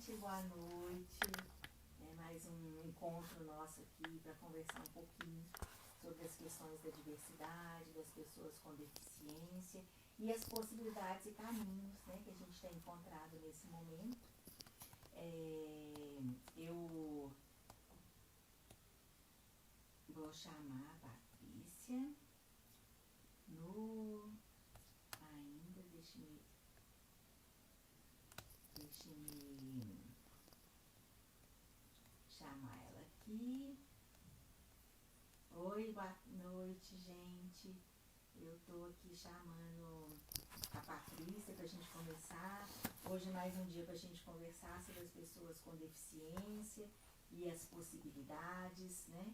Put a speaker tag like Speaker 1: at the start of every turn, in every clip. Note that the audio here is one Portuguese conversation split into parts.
Speaker 1: gente, boa noite. É mais um encontro nosso aqui para conversar um pouquinho sobre as questões da diversidade, das pessoas com deficiência e as possibilidades e caminhos, né, que a gente tem encontrado nesse momento. Eu vou chamar a Patrícia no... Ainda, deixe-me chamar ela aqui. Oi, boa noite, gente. Eu tô aqui chamando a Patrícia pra gente conversar. Hoje mais um dia pra gente conversar sobre as pessoas com deficiência e as possibilidades, né?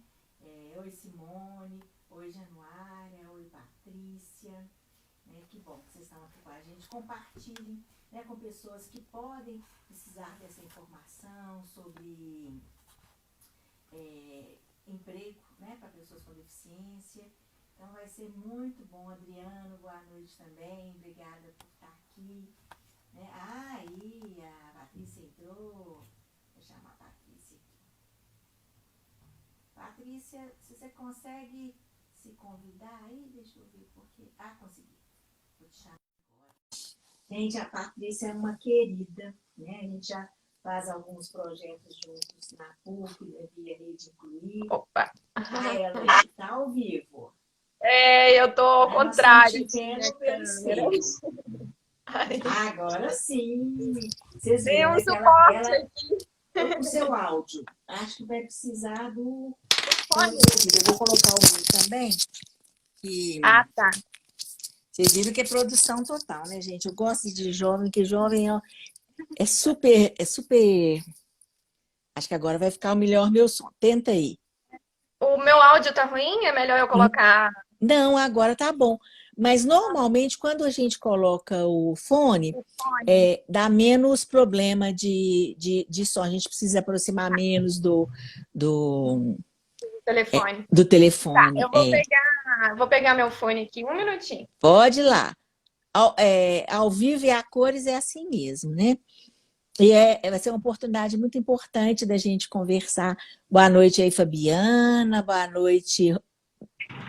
Speaker 1: Oi, Simone. Oi, Januária. Oi, Patrícia. Que bom que vocês estão aqui com a gente. Compartilhem, né, com pessoas que podem precisar dessa informação sobre emprego, né, para pessoas com deficiência. Então vai ser muito bom. Adriano, boa noite também. Obrigada por estar aqui. Aí, a Patrícia entrou. Vou chamar a Patrícia aqui. Patrícia, se você consegue se convidar aí, deixa eu ver porque... consegui. Vou te chamar agora. Gente, a Patrícia é uma querida, né? A gente já faz alguns projetos juntos na PUC, via Rede Incluir.
Speaker 2: Opa!
Speaker 1: Ela está ao vivo.
Speaker 2: Eu tô ao contrário.
Speaker 1: Agora sim. Vocês
Speaker 2: Tem
Speaker 1: viram,
Speaker 2: um
Speaker 1: né,
Speaker 2: suporte aqui.
Speaker 1: o seu áudio. Acho que vai precisar do
Speaker 2: fone.
Speaker 1: Eu vou colocar o meu também.
Speaker 2: Tá.
Speaker 1: Vocês viram que é produção total, né, gente? Eu gosto de jovem, que jovem ó, é super... Acho que agora vai ficar o melhor meu som. Tenta aí.
Speaker 2: O meu áudio tá ruim? É melhor eu colocar...
Speaker 1: Não, agora tá bom. Mas normalmente quando a gente coloca o fone, dá menos problema de som. A gente precisa aproximar menos do
Speaker 2: telefone.
Speaker 1: do
Speaker 2: Tá,
Speaker 1: telefone.
Speaker 2: eu vou pegar meu fone aqui, um minutinho.
Speaker 1: Pode ir lá. Ao vivo e a cores é assim mesmo, né? E vai ser uma oportunidade muito importante da gente conversar. Boa noite aí, Fabiana. Boa noite,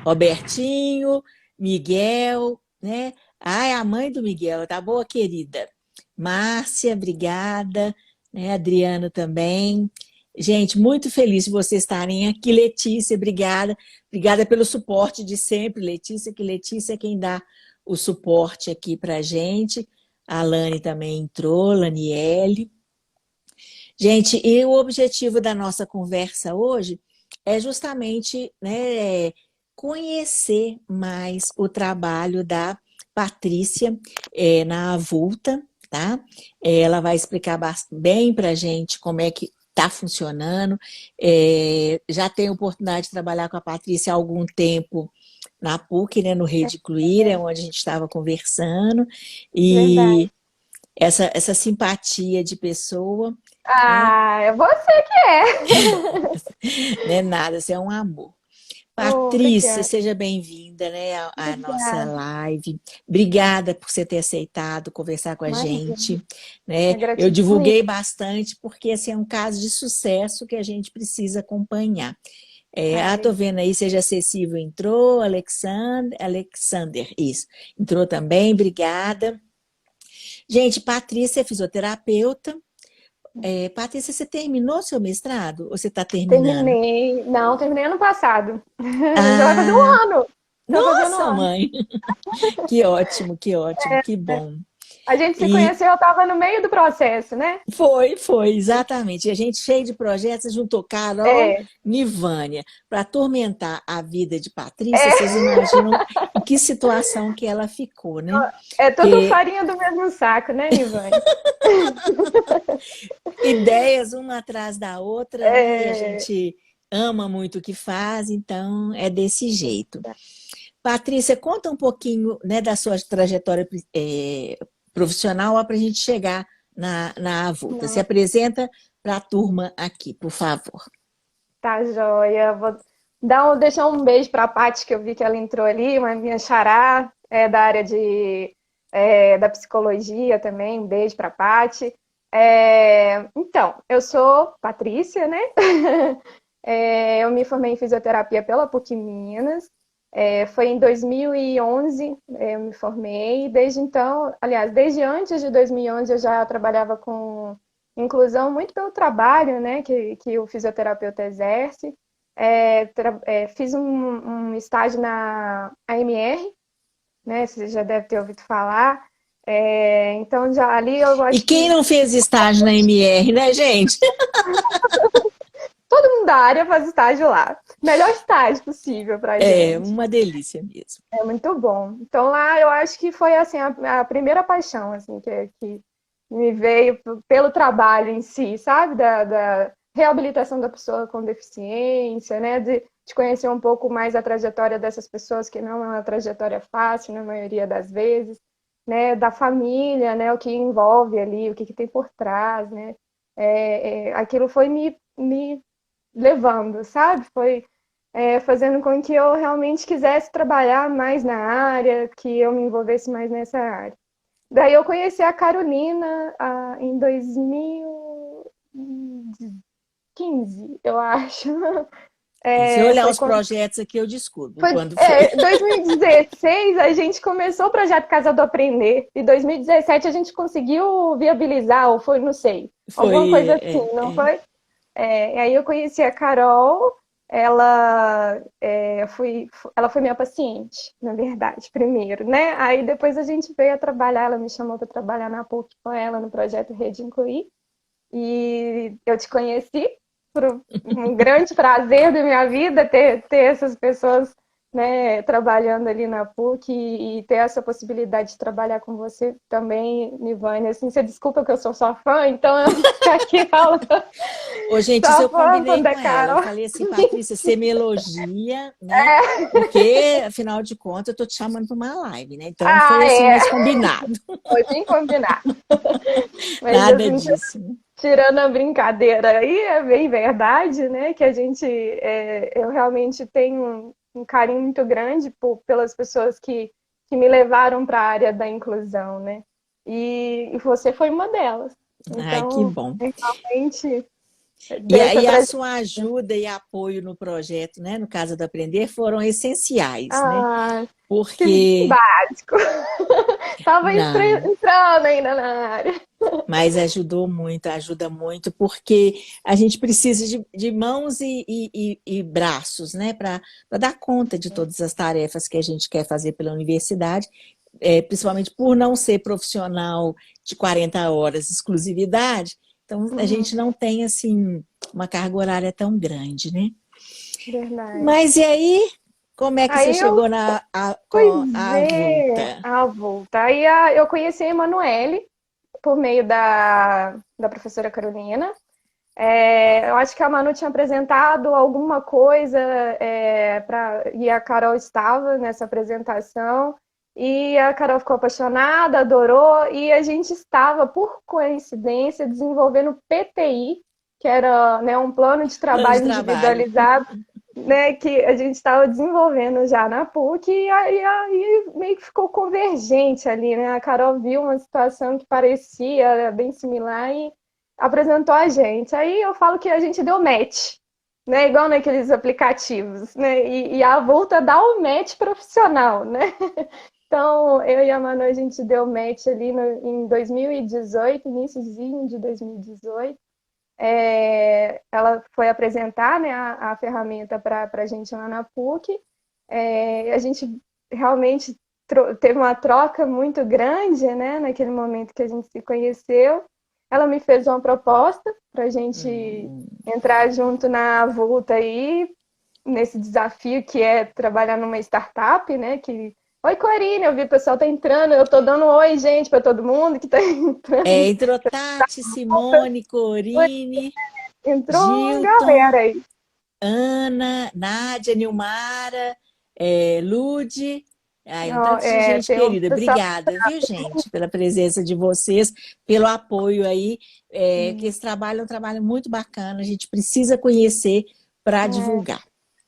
Speaker 1: Robertinho, Miguel, né? Ai, a mãe do Miguel, tá boa, querida? Márcia, obrigada, né? Adriano também. Gente, muito feliz de vocês estarem aqui. Letícia, obrigada. Obrigada pelo suporte de sempre, Letícia, que Letícia é quem dá o suporte aqui pra gente. A Lani também entrou, Laniele. Gente, e o objetivo da nossa conversa hoje é justamente, né, conhecer mais o trabalho da Patrícia na Avulta, tá? Ela vai explicar bem para a gente como é que está funcionando. Já tenho oportunidade de trabalhar com a Patrícia há algum tempo na PUC, né, no Rede Incluir, onde a gente estava conversando. E
Speaker 2: Verdade.
Speaker 1: essa simpatia de pessoa...
Speaker 2: É você que é.
Speaker 1: Não é nada, você é um amor. Patrícia,
Speaker 2: Obrigada.
Speaker 1: seja bem-vinda, né, à nossa
Speaker 2: Obrigada.
Speaker 1: live. Obrigada por você ter aceitado conversar com a
Speaker 2: Imagina.
Speaker 1: gente, né?
Speaker 2: A
Speaker 1: Eu
Speaker 2: gratidão é minha.
Speaker 1: divulguei bastante porque esse é um caso de sucesso que a gente precisa acompanhar. Tô vendo aí, Seja Acessível entrou, Alexander, isso. Entrou também, obrigada. Gente, Patrícia é fisioterapeuta. Patrícia, você terminou seu mestrado ou você está terminando?
Speaker 2: Terminei. Não, terminei ano passado. Já vai fazer um
Speaker 1: Ah,
Speaker 2: ano. Já vai fazendo um
Speaker 1: nossa,
Speaker 2: ano.
Speaker 1: mãe! Que ótimo, que ótimo,
Speaker 2: A gente se
Speaker 1: E
Speaker 2: conheceu, eu estava no meio do processo, né?
Speaker 1: foi, exatamente. E a gente cheio de projetos, juntou Carol,
Speaker 2: É.
Speaker 1: Nivânia, para atormentar a vida de Patrícia, vocês
Speaker 2: É,
Speaker 1: imaginam em que situação que ela ficou, né?
Speaker 2: é tudo
Speaker 1: Que
Speaker 2: farinha do mesmo saco, né, Nivane?
Speaker 1: ideias uma atrás da outra, né? E a
Speaker 2: É,
Speaker 1: gente ama muito o que faz, então é desse jeito. Patrícia, conta um pouquinho, né, da sua trajetória profissional para a gente chegar na Avulta. Se
Speaker 2: não,
Speaker 1: apresenta para a turma aqui, por favor.
Speaker 2: tá joia. Vou deixar um beijo para a Paty, que eu vi que ela entrou ali, uma minha xará, da área da psicologia também. Um beijo para a Paty. Então, eu sou Patrícia, né? Eu me formei em fisioterapia pela PUC Minas. Foi em 2011, eu me formei. Desde então, aliás, desde antes de 2011 eu já trabalhava com inclusão muito pelo trabalho, né, que o fisioterapeuta exerce. Fiz um estágio na AMR, né? Você já deve ter ouvido falar. Então, já ali eu
Speaker 1: E
Speaker 2: acho
Speaker 1: quem
Speaker 2: que
Speaker 1: não fez estágio na MR, né, gente?
Speaker 2: todo mundo da área faz estágio lá. Melhor estágio possível pra
Speaker 1: É
Speaker 2: gente.
Speaker 1: uma delícia mesmo.
Speaker 2: É muito bom. Então lá eu acho que foi assim a primeira paixão assim que me veio pelo trabalho em si, sabe? Da reabilitação da pessoa com deficiência, né? De conhecer um pouco mais a trajetória dessas pessoas, que não é uma trajetória fácil na maioria das vezes, né? Da família, né? O que envolve ali, o que tem por trás, né? Aquilo foi me levando, sabe? Foi fazendo com que eu realmente quisesse trabalhar mais na área, que eu me envolvesse mais nessa área. Daí eu conheci a Carolina em 2015, eu acho.
Speaker 1: Se eu olhar
Speaker 2: Foi
Speaker 1: os
Speaker 2: quando
Speaker 1: projetos aqui, eu descubro quando foi.
Speaker 2: 2016 a gente começou o projeto Casa do Aprender e 2017 a gente conseguiu viabilizar, ou foi, não sei, alguma
Speaker 1: Foi,
Speaker 2: coisa assim, não foi? E aí eu conheci a Carol, ela, ela foi minha paciente, na verdade, primeiro, né? Aí depois a gente veio a trabalhar, ela me chamou para trabalhar na PUC com ela no projeto Rede Incluir, e eu te conheci por um grande prazer da minha vida ter essas pessoas, né, trabalhando ali na PUC e ter essa possibilidade de trabalhar com você também, Nivânia. Assim, você desculpa que eu sou sua fã, então eu vou ficar aqui falando.
Speaker 1: Ô, gente, isso
Speaker 2: Sua
Speaker 1: eu
Speaker 2: fã
Speaker 1: combinei
Speaker 2: da
Speaker 1: com ela. Eu
Speaker 2: Carol.
Speaker 1: falei assim, Patrícia, você me elogia, né? Porque, afinal de contas, eu tô te chamando para uma live, né? Então foi assim
Speaker 2: É,
Speaker 1: mais combinado.
Speaker 2: foi bem combinado. Mas
Speaker 1: Nada
Speaker 2: assim,
Speaker 1: disso, né?
Speaker 2: tirando a brincadeira aí, é bem verdade, né? Que a gente, eu realmente tenho um carinho muito grande pelas pessoas que me levaram para a área da inclusão, né? E você foi uma delas.
Speaker 1: Ai, que
Speaker 2: Então,
Speaker 1: bom.
Speaker 2: realmente,
Speaker 1: E
Speaker 2: dessa
Speaker 1: aí a
Speaker 2: trajetória.
Speaker 1: sua ajuda e apoio no projeto, né, no Casa do Aprender, foram essenciais, né?
Speaker 2: Ah, que
Speaker 1: Porque,
Speaker 2: básico. Tava
Speaker 1: não,
Speaker 2: entrando ainda na área.
Speaker 1: mas ajudou muito, ajuda muito, porque a gente precisa de mãos e braços, né, para dar conta de todas as tarefas que a gente quer fazer pela universidade, principalmente por não ser profissional de 40 horas exclusividade, então a gente
Speaker 2: Uhum,
Speaker 1: não tem, assim, uma carga horária tão grande, né?
Speaker 2: verdade.
Speaker 1: Mas e aí, como é que você
Speaker 2: Aí eu
Speaker 1: chegou
Speaker 2: Pois
Speaker 1: com a
Speaker 2: é,
Speaker 1: avulta?
Speaker 2: a volta. Aí eu conheci a Emanuele por meio da professora Carolina. Eu acho que a Manu tinha apresentado alguma coisa e a Carol estava nessa apresentação. E a Carol ficou apaixonada, adorou, e a gente estava, por coincidência, desenvolvendo PTI, que era, né, um plano de
Speaker 1: Plano de
Speaker 2: trabalho
Speaker 1: trabalho.
Speaker 2: individualizado, né, que a gente estava desenvolvendo já na PUC, e aí meio que ficou convergente ali, né? A Carol viu uma situação que parecia bem similar e apresentou a gente. Aí eu falo que a gente deu match, né? Igual naqueles aplicativos, né? E a volta dá o match profissional, né? Então, eu e a Manu, a gente deu match ali em 2018, iníciozinho de 2018. Ela foi apresentar, né, a ferramenta para a gente lá na PUC. A gente realmente teve uma troca muito grande, né, naquele momento que a gente se conheceu. Ela me fez uma proposta para a gente
Speaker 1: Hum,
Speaker 2: entrar junto na Vulta aí, nesse desafio que é trabalhar numa startup, né? Oi, Corine, eu vi o pessoal tá entrando, eu tô dando um oi, gente, para todo mundo que tá entrando.
Speaker 1: entrou Tati, Simone, Corine,
Speaker 2: Entrou uma galera
Speaker 1: Gilton,
Speaker 2: aí.
Speaker 1: Ana, Nádia, Nilmara, Lude. Ai, um
Speaker 2: Ó,
Speaker 1: tanto de gente
Speaker 2: tem um
Speaker 1: querida.
Speaker 2: pessoal.
Speaker 1: Obrigada, viu, gente, pela presença de vocês, pelo apoio aí, que esse trabalho é um trabalho muito bacana, a gente precisa conhecer para divulgar.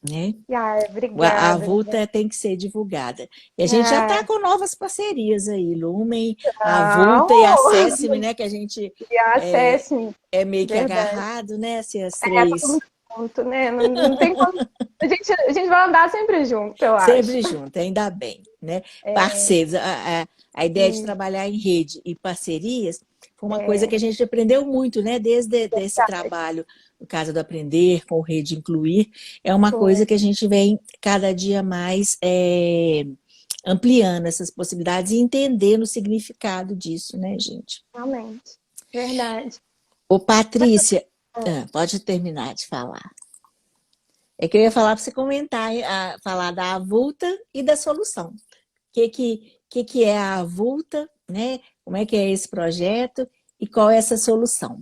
Speaker 1: né?
Speaker 2: Ai,
Speaker 1: A
Speaker 2: obrigada.
Speaker 1: Avulta tem que ser divulgada. E a gente já está
Speaker 2: Ai,
Speaker 1: com novas parcerias aí, Lumen, a Avulta e a
Speaker 2: não.
Speaker 1: Acesse-me, né? Que a gente
Speaker 2: E
Speaker 1: é,
Speaker 2: acesse-me,
Speaker 1: é meio que
Speaker 2: verdade.
Speaker 1: agarrado, né? Assim, as
Speaker 2: É todo
Speaker 1: três
Speaker 2: mundo junto, né? Não, não tem como. A gente vai andar sempre junto, eu acho.
Speaker 1: sempre juntas, ainda bem, né?
Speaker 2: É,
Speaker 1: Parceiros. A ideia de
Speaker 2: e,
Speaker 1: trabalhar em rede e parcerias foi uma coisa
Speaker 2: é,
Speaker 1: que a gente aprendeu muito, né? Desde esse trabalho, no caso do Aprender, com o Rede Incluir, é uma coisa
Speaker 2: foi,
Speaker 1: que a gente vem cada dia mais ampliando essas possibilidades e entendendo o significado disso, né, gente?
Speaker 2: realmente. Verdade.
Speaker 1: Ô, Patrícia, pode terminar de falar. É que eu ia falar para você comentar, falar da avulta e da solução. O que é a avulta, né? Como é que é esse projeto e qual é essa solução?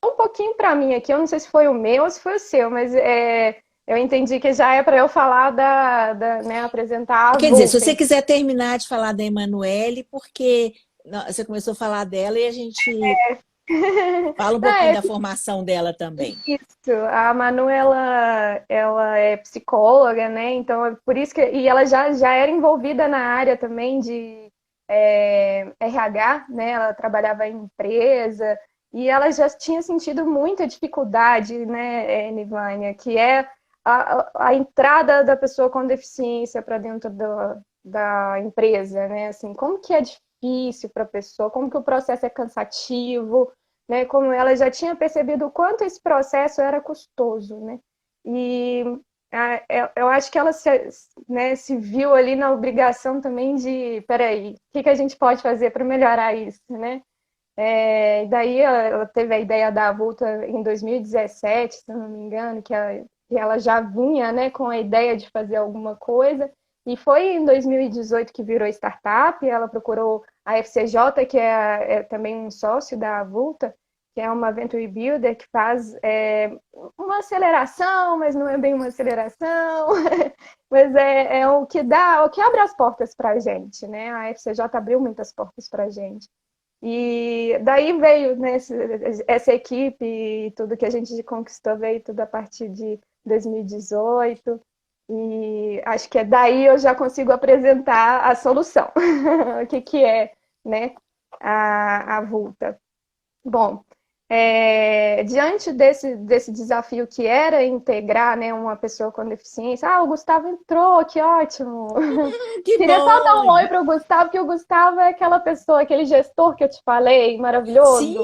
Speaker 2: Um pouquinho para mim aqui, eu não sei se foi o meu ou se foi o seu, mas eu entendi que já é para eu falar né, apresentar a
Speaker 1: Quer dizer, se
Speaker 2: Vulca.
Speaker 1: você quiser terminar de falar da Emanuele, porque você começou a falar dela e a gente fala um
Speaker 2: Não,
Speaker 1: pouquinho da formação dela também.
Speaker 2: isso. A Manu, ela é psicóloga, né? Então, é por isso que... E ela já era envolvida na área também de RH, né? Ela trabalhava em empresa e ela já tinha sentido muita dificuldade, né, Nivânia, que é a entrada da pessoa com deficiência para dentro da empresa, né? Assim, como que é difícil para a pessoa, como que o processo é cansativo, né, como ela já tinha percebido o quanto esse processo era custoso, né? E eu acho que ela né, se viu ali na obrigação também de, peraí, o que a gente pode fazer para melhorar isso, né? Daí ela teve a ideia da Avulta em 2017, se não me engano, que ela já vinha, né, com a ideia de fazer alguma coisa, e foi em 2018 que virou startup. Ela procurou a FCJ, que é também um sócio da Avulta, que é uma venture builder que faz uma aceleração, mas não é bem uma aceleração, mas é o que dá, o que abre as portas para a gente, né? A FCJ abriu muitas portas para a gente. E daí veio, né, essa equipe e tudo que a gente conquistou veio tudo a partir de 2018. E acho que daí eu já consigo apresentar a solução. O que é, né, a Vulta. Bom, diante desse desafio que era integrar, né, uma pessoa com deficiência, o Gustavo entrou, que ótimo!
Speaker 1: Que
Speaker 2: Queria só dar um oi
Speaker 1: bom!
Speaker 2: para o Gustavo, que o Gustavo é aquela pessoa, aquele gestor que eu te falei, maravilhoso.
Speaker 1: Sim,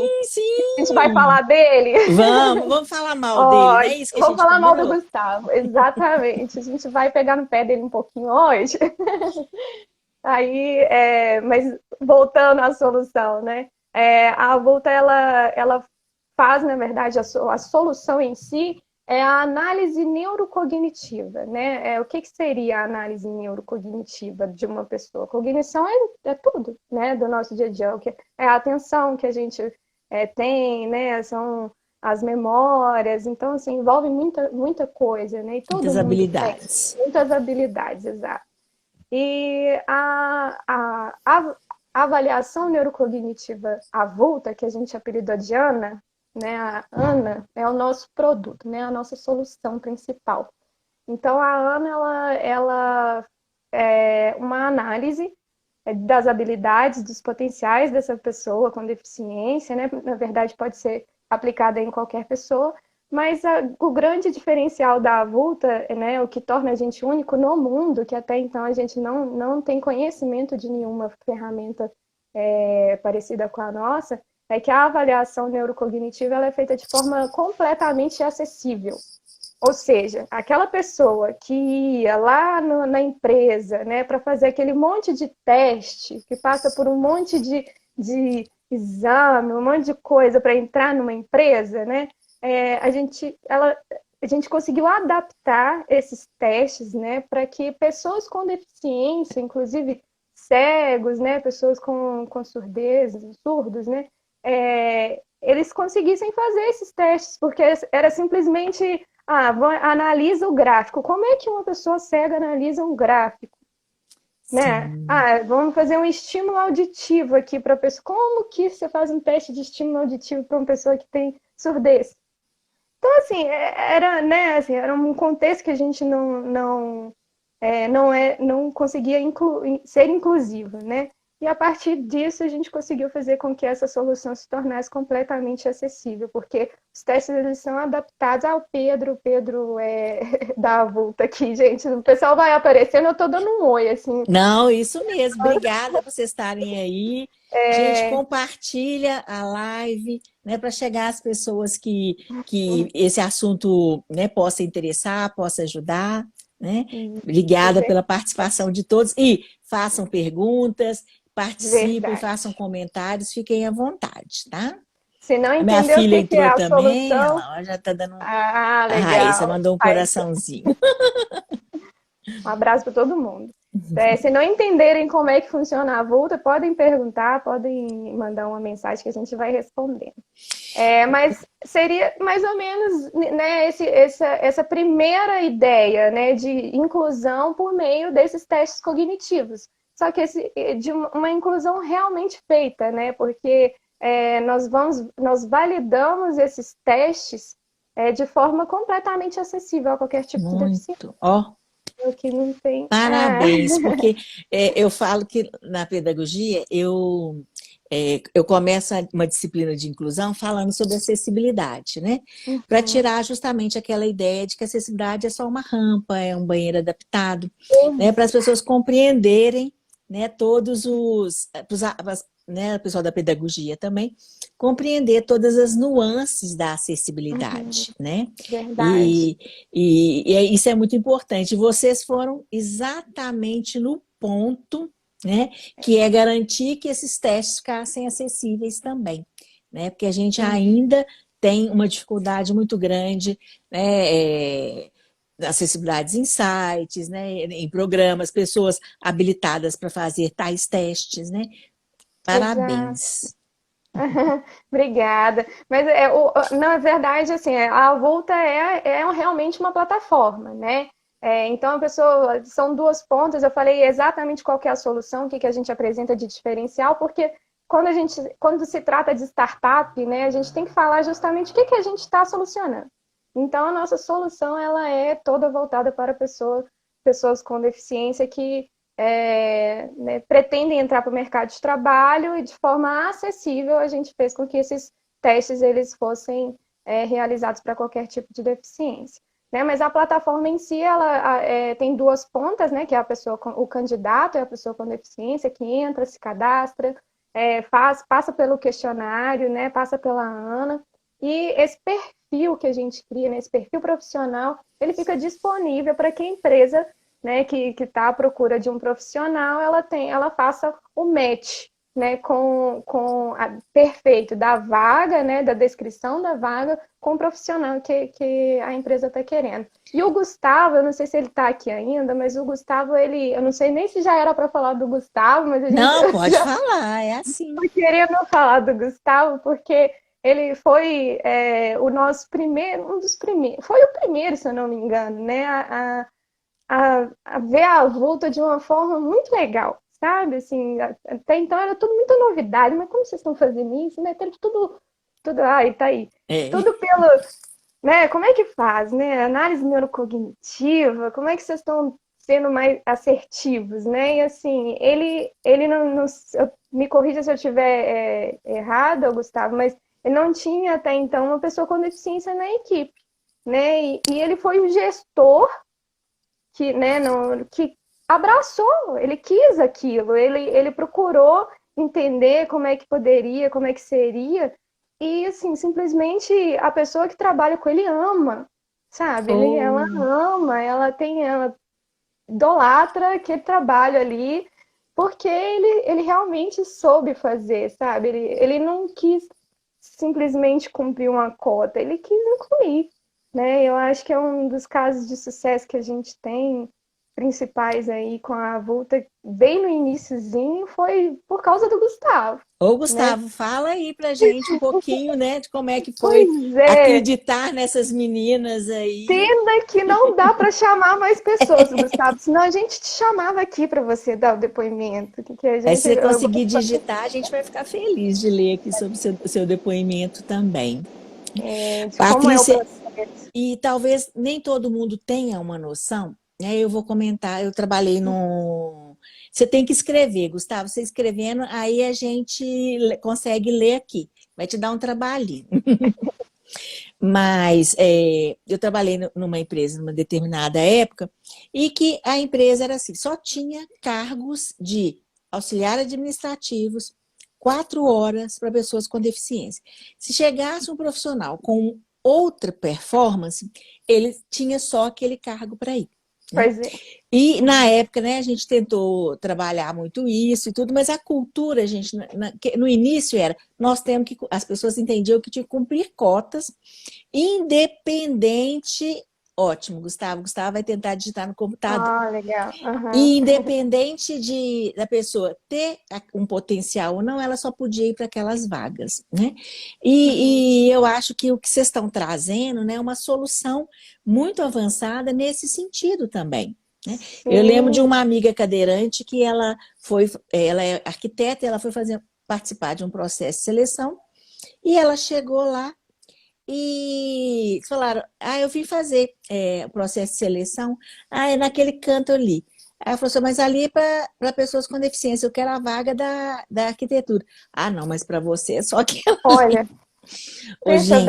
Speaker 2: A gente vai
Speaker 1: sim!
Speaker 2: falar dele.
Speaker 1: Vamos falar mal dele,
Speaker 2: Ó,
Speaker 1: não é isso que a
Speaker 2: vamos
Speaker 1: gente
Speaker 2: falar mal do
Speaker 1: combinou?
Speaker 2: Gustavo, exatamente. A gente vai pegar no pé dele um pouquinho hoje. Aí, mas voltando à solução, né? A Volta, ela faz, na verdade, a solução em si é a análise neurocognitiva, né? O que seria a análise neurocognitiva de uma pessoa? Cognição é tudo, né? Do nosso dia a dia, é a atenção que a gente tem, né? São as memórias, então, assim, envolve muita coisa, né? E todo
Speaker 1: Muitas
Speaker 2: mundo tem
Speaker 1: habilidades.
Speaker 2: muitas habilidades, exato. E a avaliação neurocognitiva avulta, que a gente apelidou de ANA, né? A ANA é o nosso produto, né? A nossa solução principal. Então, a ANA, ela é uma análise das habilidades, dos potenciais dessa pessoa com deficiência, né? Na verdade, pode ser aplicada em qualquer pessoa, mas o grande diferencial da Avulta, né, o que torna a gente único no mundo, que até então a gente não tem conhecimento de nenhuma ferramenta parecida com a nossa, é que a avaliação neurocognitiva ela é feita de forma completamente acessível. Ou seja, aquela pessoa que ia lá na empresa, né, para fazer aquele monte de teste, que passa por um monte de exame, um monte de coisa para entrar numa empresa, né, a gente conseguiu adaptar esses testes, né, para que pessoas com deficiência, inclusive cegos, né, pessoas com surdez, surdos, né, eles conseguissem fazer esses testes, porque era simplesmente analisa o gráfico. Como é que uma pessoa cega analisa um gráfico? Né?
Speaker 1: Sim.
Speaker 2: Vamos fazer um estímulo auditivo aqui para a pessoa. Como que você faz um teste de estímulo auditivo para uma pessoa que tem surdez? Então, assim, era, né, assim, era um contexto que a gente não conseguia ser inclusivo, né? E a partir disso a gente conseguiu fazer com que essa solução se tornasse completamente acessível, porque os testes eles são adaptados ao Pedro, o Pedro é da Avulta aqui, gente. O pessoal vai aparecendo, eu estou dando um oi, assim.
Speaker 1: Não, isso mesmo. Obrigada por vocês estarem aí. Gente, compartilha a live, né, para chegar às pessoas que esse assunto, né, possa interessar, possa ajudar, né? Obrigada pela participação de todos e façam perguntas, participem,
Speaker 2: Verdade.
Speaker 1: façam comentários, fiquem à vontade, tá?
Speaker 2: Se não
Speaker 1: A minha
Speaker 2: entender o
Speaker 1: filha
Speaker 2: que é
Speaker 1: entrou
Speaker 2: a
Speaker 1: também,
Speaker 2: solução,
Speaker 1: ela já está dando.
Speaker 2: ah,
Speaker 1: A Raíssa
Speaker 2: legal.
Speaker 1: mandou um
Speaker 2: Aí,
Speaker 1: coraçãozinho.
Speaker 2: um abraço para todo mundo. Se não entenderem como é que funciona a Volta, podem perguntar, podem mandar uma mensagem que a gente vai respondendo. Mas seria mais ou menos, né, essa primeira ideia, né, de inclusão por meio desses testes cognitivos. Só que de uma inclusão realmente feita, né, porque nós validamos esses testes de forma completamente acessível a qualquer tipo de deficiência.
Speaker 1: Muito. Ó,
Speaker 2: O que não tem.
Speaker 1: parabéns, porque eu falo que na pedagogia eu começo uma disciplina de inclusão falando sobre acessibilidade, né? Para tirar justamente aquela ideia de que acessibilidade é só uma rampa, é um banheiro adaptado, né? Para as pessoas compreenderem, né, todos né, o pessoal da pedagogia também, compreender todas as nuances da acessibilidade, né?
Speaker 2: Verdade.
Speaker 1: E isso é muito importante. Vocês foram exatamente no ponto, né, que é garantir que esses testes ficassem acessíveis também, né? Porque a gente ainda tem uma dificuldade muito grande, né, acessibilidades em sites, né, em programas, pessoas habilitadas para fazer tais testes, né?
Speaker 2: Exato.
Speaker 1: Parabéns.
Speaker 2: Obrigada. Mas na verdade, assim, a Volta realmente uma plataforma, né? Então a pessoa são duas pontas. Eu falei exatamente qual que é a solução, o que a gente apresenta de diferencial, porque quando se trata de startup, né, a gente tem que falar justamente o que a gente está solucionando. Então a nossa solução ela é toda voltada para pessoas com deficiência que né, pretendem entrar para o mercado de trabalho e de forma acessível a gente fez com que esses testes eles fossem realizados para qualquer tipo de deficiência. Né? Mas a plataforma em si ela tem duas pontas, né? Que é a pessoa, o candidato é a pessoa com deficiência que entra, se cadastra, passa pelo questionário, né? Passa pela Ana e esse perfil que a gente cria, né? Esse perfil profissional, ele fica disponível para que a empresa, né, que está à procura de um profissional, ela faça o match, né, com perfeito da vaga, né, da descrição da vaga, com o profissional que a empresa está querendo. E o Gustavo, eu não sei se ele está aqui ainda, mas o Gustavo, eu não sei nem se já era para falar do Gustavo, mas a gente
Speaker 1: Não, pode
Speaker 2: já
Speaker 1: falar, é assim.
Speaker 2: está querendo falar do Gustavo, porque ele foi o nosso primeiro, um dos primeiros, foi o primeiro, se eu não me engano, né, a ver a Volta de uma forma muito legal, sabe? Assim, até então era tudo muita novidade, mas como vocês estão fazendo isso, né? Tem tudo, ai, tá aí.
Speaker 1: É.
Speaker 2: Tudo pelo, né? Como é que faz, né? Análise neurocognitiva, como é que vocês estão sendo mais assertivos, né? E assim, ele não me corrija se eu estiver errada, Gustavo, mas ele não tinha até então uma pessoa com deficiência na equipe, né? E ele foi o gestor que, né, que abraçou, ele quis aquilo, ele procurou entender como é que poderia, como é que seria, e assim, simplesmente a pessoa que trabalha com ele ama, sabe? Ela
Speaker 1: Oh,
Speaker 2: ama, ela idolatra aquele trabalho ali, porque ele realmente soube fazer, sabe? Ele não quis simplesmente cumprir uma cota, ele quis incluir, né? Eu acho que é um dos casos de sucesso que a gente tem principais aí com a Avulta, bem no iniciozinho, foi por causa do Gustavo,
Speaker 1: ô,
Speaker 2: né?
Speaker 1: Gustavo, fala aí pra gente um pouquinho, né, de como é que foi
Speaker 2: Pois é,
Speaker 1: acreditar nessas meninas aí.
Speaker 2: pena que não dá para chamar mais pessoas, Gustavo, senão a gente te chamava aqui para você dar o depoimento, que a
Speaker 1: Aí, se
Speaker 2: gente
Speaker 1: você conseguir digitar, a gente vai ficar feliz de ler aqui sobre o seu depoimento também.
Speaker 2: de como é o
Speaker 1: Patrícia,
Speaker 2: processo.
Speaker 1: e talvez nem todo mundo tenha uma noção, né? Eu vou comentar, eu trabalhei no... Você tem que escrever, Gustavo, você escrevendo, aí a gente consegue ler aqui. Vai te dar um trabalhinho. Mas eu trabalhei numa empresa numa determinada época e que a empresa era assim, só tinha cargos de auxiliar administrativos, 4 horas para pessoas com deficiência. Se chegasse um profissional com outra performance, ele tinha só aquele cargo para ir. Né?
Speaker 2: Pois é.
Speaker 1: E na época, né, a gente tentou trabalhar muito isso e tudo, mas a cultura, a gente, no início era, nós temos que, as pessoas entendiam que tinha que cumprir cotas, independente, ótimo, Gustavo vai tentar digitar no computador.
Speaker 2: Ah, legal. Uhum.
Speaker 1: E independente da pessoa ter um potencial ou não, ela só podia ir para aquelas vagas, né? E eu acho que o que vocês estão trazendo, né, é uma solução muito avançada nesse sentido também. Né? Eu lembro de
Speaker 2: Sim.
Speaker 1: uma amiga cadeirante que ela é arquiteta, ela foi participar de um processo de seleção e ela chegou lá e falaram, eu vim fazer o processo de seleção, é naquele canto ali. Aí ela falou assim, mas ali é para pessoas com deficiência, eu quero a vaga da arquitetura. Ah, não, mas para você é só aquela ali.
Speaker 2: Olha,
Speaker 1: Ô,
Speaker 2: pensa
Speaker 1: gente,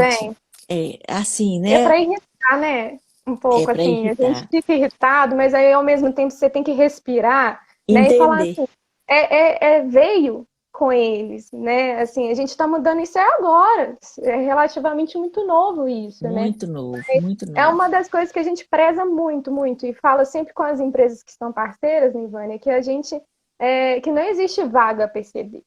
Speaker 2: bem.
Speaker 1: assim,
Speaker 2: É
Speaker 1: né?
Speaker 2: para irritar, né? Um
Speaker 1: É
Speaker 2: pouco
Speaker 1: para
Speaker 2: assim, a gente
Speaker 1: irritar.
Speaker 2: fica irritado, mas aí ao mesmo tempo você tem que respirar, né? E falar
Speaker 1: Entender.
Speaker 2: assim, veio com eles, né? Assim, a gente está mudando isso agora, é relativamente muito novo isso, né?
Speaker 1: Muito novo, muito
Speaker 2: É
Speaker 1: novo.
Speaker 2: uma das coisas que a gente preza muito, muito, e fala sempre com as empresas que estão parceiras, Nivânia, que a gente, que não existe vaga PCD,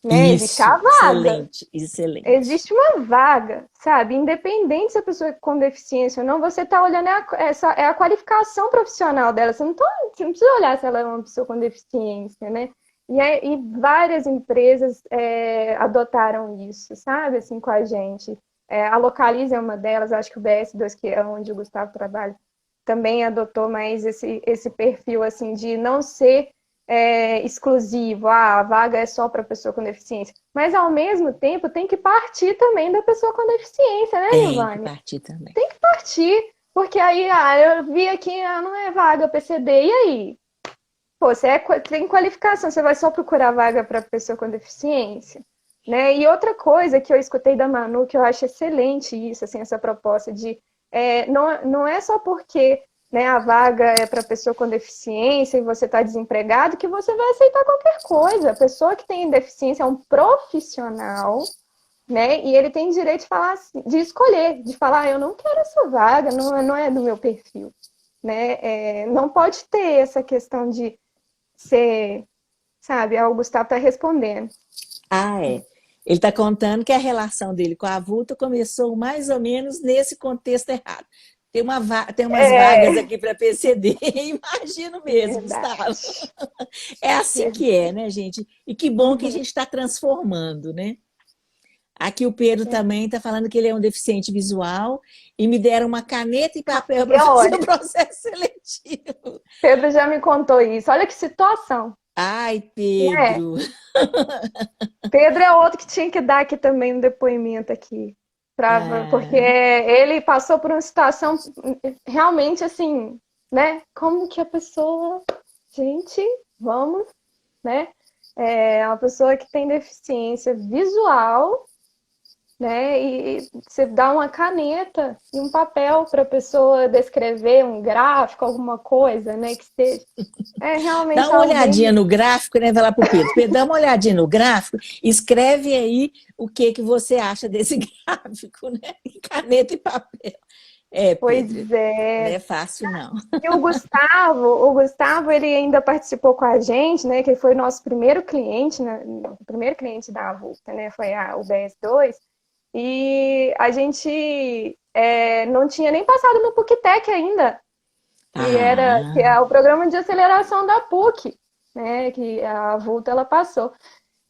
Speaker 2: né? Existe
Speaker 1: Isso,
Speaker 2: a vaga.
Speaker 1: excelente, excelente.
Speaker 2: Existe uma vaga, sabe? Independente se a pessoa é com deficiência ou não, você está olhando a qualificação profissional dela. Você não precisa olhar se ela é uma pessoa com deficiência, né? E várias empresas adotaram isso, sabe? Assim, com a gente. A Localize é uma delas, acho que o BS2, que é onde o Gustavo trabalha, também adotou mais esse perfil, assim, de não ser exclusivo, a vaga é só para pessoa com deficiência. Mas, ao mesmo tempo, tem que partir também da pessoa com deficiência, né,
Speaker 1: Tem que
Speaker 2: Nilvane?
Speaker 1: partir também.
Speaker 2: Tem que partir, porque aí, eu vi aqui, não é vaga PCD, e aí? Pô, você tem qualificação, você vai só procurar vaga para pessoa com deficiência? Né? E outra coisa que eu escutei da Manu, que eu acho excelente isso, assim, essa proposta de não é só porque, né, a vaga é para pessoa com deficiência e você está desempregado que você vai aceitar qualquer coisa. A pessoa que tem deficiência é um profissional, né? E ele tem direito de falar, de escolher, de falar, eu não quero essa vaga, não é do meu perfil, né? Não pode ter essa questão de ser, sabe? O Gustavo está respondendo.
Speaker 1: É. Ele está contando que a relação dele com a avulta começou mais ou menos nesse contexto errado. Tem umas vagas aqui para PCD, imagino mesmo,
Speaker 2: Verdade.
Speaker 1: Gustavo. É assim que é, né, gente? E que bom que a gente está transformando, né? Aqui o Pedro também está falando que ele é um deficiente visual e me deram uma caneta e papel para fazer o
Speaker 2: Olha,
Speaker 1: processo seletivo.
Speaker 2: Pedro já me contou isso. Olha que situação,
Speaker 1: Ai,
Speaker 2: né?
Speaker 1: Pedro.
Speaker 2: Pedro é outro que tinha que dar aqui também um depoimento aqui. Porque
Speaker 1: Ah,
Speaker 2: ele passou por uma situação realmente assim, né? Como que a pessoa, gente, vamos, né? É uma pessoa que tem deficiência visual, né? E você dá uma caneta e um papel para a pessoa descrever um gráfico, alguma coisa, né? Que seja. É
Speaker 1: dá
Speaker 2: realmente
Speaker 1: uma
Speaker 2: algo
Speaker 1: olhadinha
Speaker 2: bem.
Speaker 1: no gráfico, né? Vai lá para o Pedro. Pedro, dá uma olhadinha no gráfico, escreve aí o que você acha desse gráfico, né? Caneta e papel. Pedro,
Speaker 2: Pois
Speaker 1: não
Speaker 2: é.
Speaker 1: é fácil, não.
Speaker 2: E o Gustavo, ele ainda participou com a gente, né? Que foi nosso primeiro cliente, né, o primeiro cliente da Avulta, né? Foi o BS2. E a gente não tinha nem passado no PUC-Tech ainda, que
Speaker 1: Ah,
Speaker 2: é o programa de aceleração da PUC, né? Que a Avulta ela passou.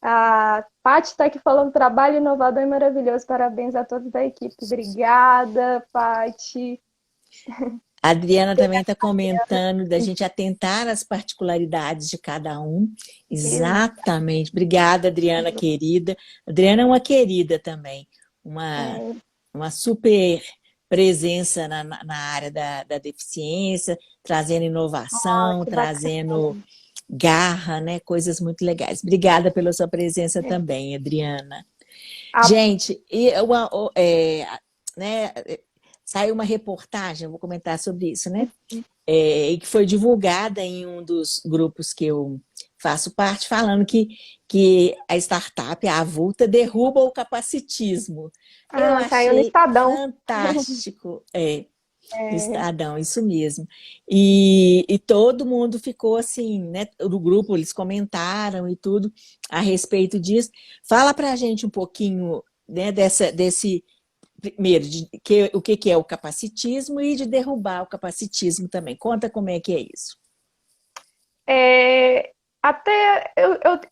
Speaker 2: A Paty está aqui falando trabalho inovador e maravilhoso. Parabéns a todos da equipe. Obrigada, Paty.
Speaker 1: a Adriana também está comentando da gente atentar às particularidades de cada um. Exatamente. Obrigada, Adriana, querida. A Adriana é uma querida também, uma super presença na área da deficiência, trazendo
Speaker 2: Ah,
Speaker 1: inovação,
Speaker 2: que bacana.
Speaker 1: trazendo garra, né? Coisas muito legais. Obrigada pela sua presença também, Adriana.
Speaker 2: Ah,
Speaker 1: Gente, né, saiu uma reportagem, eu vou comentar sobre isso, né? E que foi divulgada em um dos grupos que eu faço parte, falando que a startup, a Avulta, derruba o capacitismo. Eu
Speaker 2: saiu no
Speaker 1: achei
Speaker 2: Estadão.
Speaker 1: fantástico, no
Speaker 2: É,
Speaker 1: Estadão, isso mesmo. E todo mundo ficou assim, né? No grupo eles comentaram e tudo a respeito disso. Fala para a gente um pouquinho, né, desse primeiro, o que é o capacitismo e de derrubar o capacitismo também. Conta como é que é isso.
Speaker 2: É, até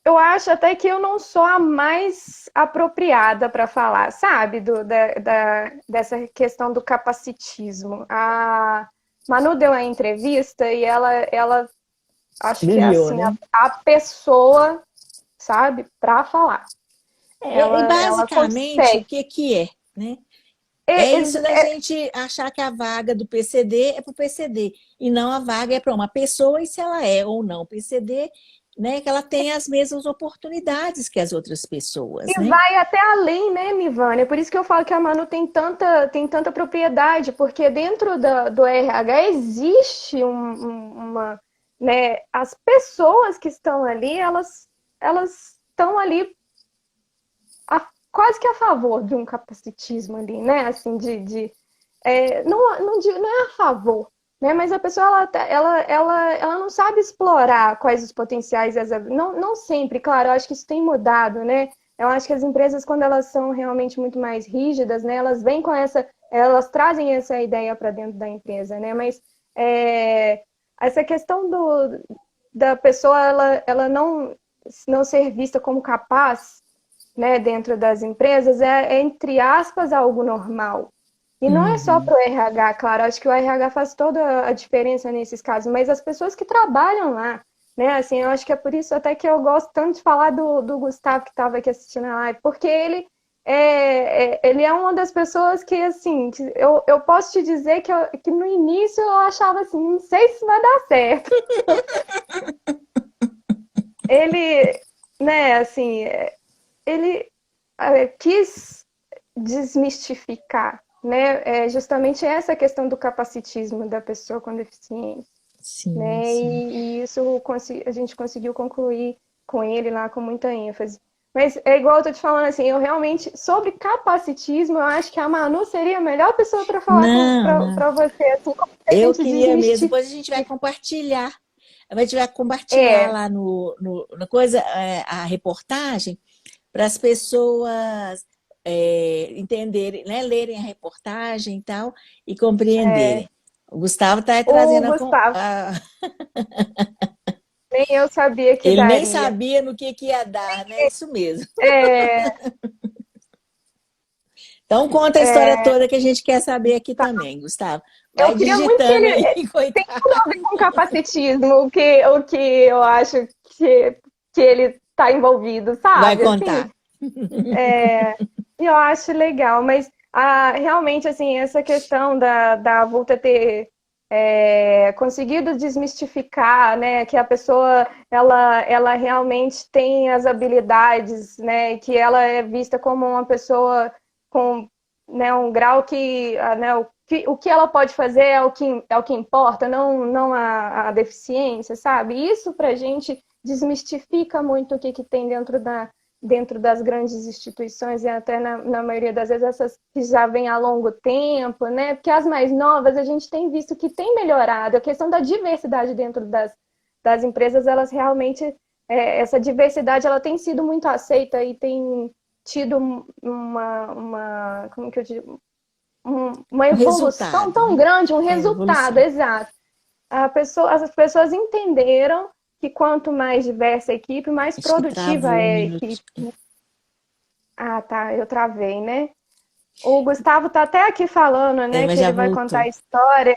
Speaker 2: eu acho até que eu não sou a mais apropriada para falar, sabe, dessa questão do capacitismo. A Manu deu uma entrevista e ela acho que é
Speaker 1: Brilhou,
Speaker 2: assim
Speaker 1: né?
Speaker 2: a pessoa, sabe, para falar.
Speaker 1: E
Speaker 2: Ela
Speaker 1: basicamente, o
Speaker 2: consegue.
Speaker 1: que que é, né? É
Speaker 2: É,
Speaker 1: isso da gente achar que a vaga do PCD é para o PCD e não a vaga é para uma pessoa, e se ela é ou não PCD, né, que ela tenha as mesmas oportunidades que as outras pessoas,
Speaker 2: E
Speaker 1: né?
Speaker 2: vai até além, né, Mivânia? Por isso que eu falo que a Manu tem tanta propriedade, porque dentro do RH existe uma, né, as pessoas que estão ali, elas estão ali quase que a favor de um capacitismo ali, né? Assim, não é a favor, né? Mas a pessoa ela não sabe explorar quais os potenciais, não sempre, claro, eu acho que isso tem mudado, né? Eu acho que as empresas, quando elas são realmente muito mais rígidas, né, elas trazem essa ideia para dentro da empresa, né? Mas essa questão da pessoa ela não ser vista como capaz, né, dentro das empresas entre aspas, algo normal. E não é só
Speaker 1: Uhum.
Speaker 2: para o RH, claro, acho que o RH faz toda a diferença nesses casos, mas as pessoas que trabalham lá, né, assim, eu acho que é por isso até que eu gosto tanto de falar do Gustavo, que estava aqui assistindo a live, porque ele é uma das pessoas que, assim, eu posso te dizer que no início eu achava assim, não sei se vai dar certo. Ele, né, assim, ele quis desmistificar, né? Justamente essa questão do capacitismo da pessoa com deficiência,
Speaker 1: Sim,
Speaker 2: né?
Speaker 1: sim.
Speaker 2: E isso a gente conseguiu concluir com ele lá com muita ênfase. Mas é igual eu tô te falando assim, eu realmente, sobre capacitismo, eu acho que a Manu seria a melhor pessoa para falar
Speaker 1: Não, não.
Speaker 2: para você, assim, como que a
Speaker 1: Eu
Speaker 2: gente
Speaker 1: queria mesmo,
Speaker 2: desmistifica.
Speaker 1: depois a gente vai compartilhar. A gente vai compartilhar
Speaker 2: É,
Speaker 1: lá no coisa, a reportagem para as pessoas entenderem, né, lerem a reportagem e tal, e compreenderem. O Gustavo está
Speaker 2: o
Speaker 1: trazendo
Speaker 2: Gustavo, nem eu sabia que
Speaker 1: ele nem
Speaker 2: daria.
Speaker 1: sabia no que ia dar, né? Isso mesmo.
Speaker 2: É,
Speaker 1: Então conta a história toda que a gente quer saber aqui também, Gustavo.
Speaker 2: eu
Speaker 1: Vai
Speaker 2: queria muito que
Speaker 1: digitando aí,
Speaker 2: ele tem
Speaker 1: coitado.
Speaker 2: tudo a ver com capacitismo, o que eu acho que ele está envolvido,
Speaker 1: Vai
Speaker 2: sabe? Assim,
Speaker 1: contar.
Speaker 2: eu acho legal, mas realmente assim, essa questão da Vulta ter conseguido desmistificar, né, que a pessoa ela realmente tem as habilidades, né, que ela é vista como uma pessoa com, né, um grau que, né, o que ela pode fazer é o que importa, não a deficiência, sabe? Isso para a gente desmistifica muito o que tem dentro das grandes instituições e até na maioria das vezes essas que já vêm há longo tempo, né? Porque as mais novas a gente tem visto que tem melhorado. A questão da diversidade dentro das empresas, elas realmente, essa diversidade ela tem sido muito aceita e tem tido como que eu digo? Uma
Speaker 1: O
Speaker 2: evolução
Speaker 1: resultado,
Speaker 2: tão
Speaker 1: né?
Speaker 2: grande, um
Speaker 1: É,
Speaker 2: resultado,
Speaker 1: evolução.
Speaker 2: exato. As pessoas entenderam que quanto mais diversa a equipe, mais
Speaker 1: Acho que
Speaker 2: produtiva
Speaker 1: travou um
Speaker 2: é a
Speaker 1: minuto.
Speaker 2: equipe. Ah, tá, eu travei, né? O Gustavo tá até aqui falando, né,
Speaker 1: Mas
Speaker 2: que
Speaker 1: já
Speaker 2: ele vai contar
Speaker 1: voltou.
Speaker 2: a história.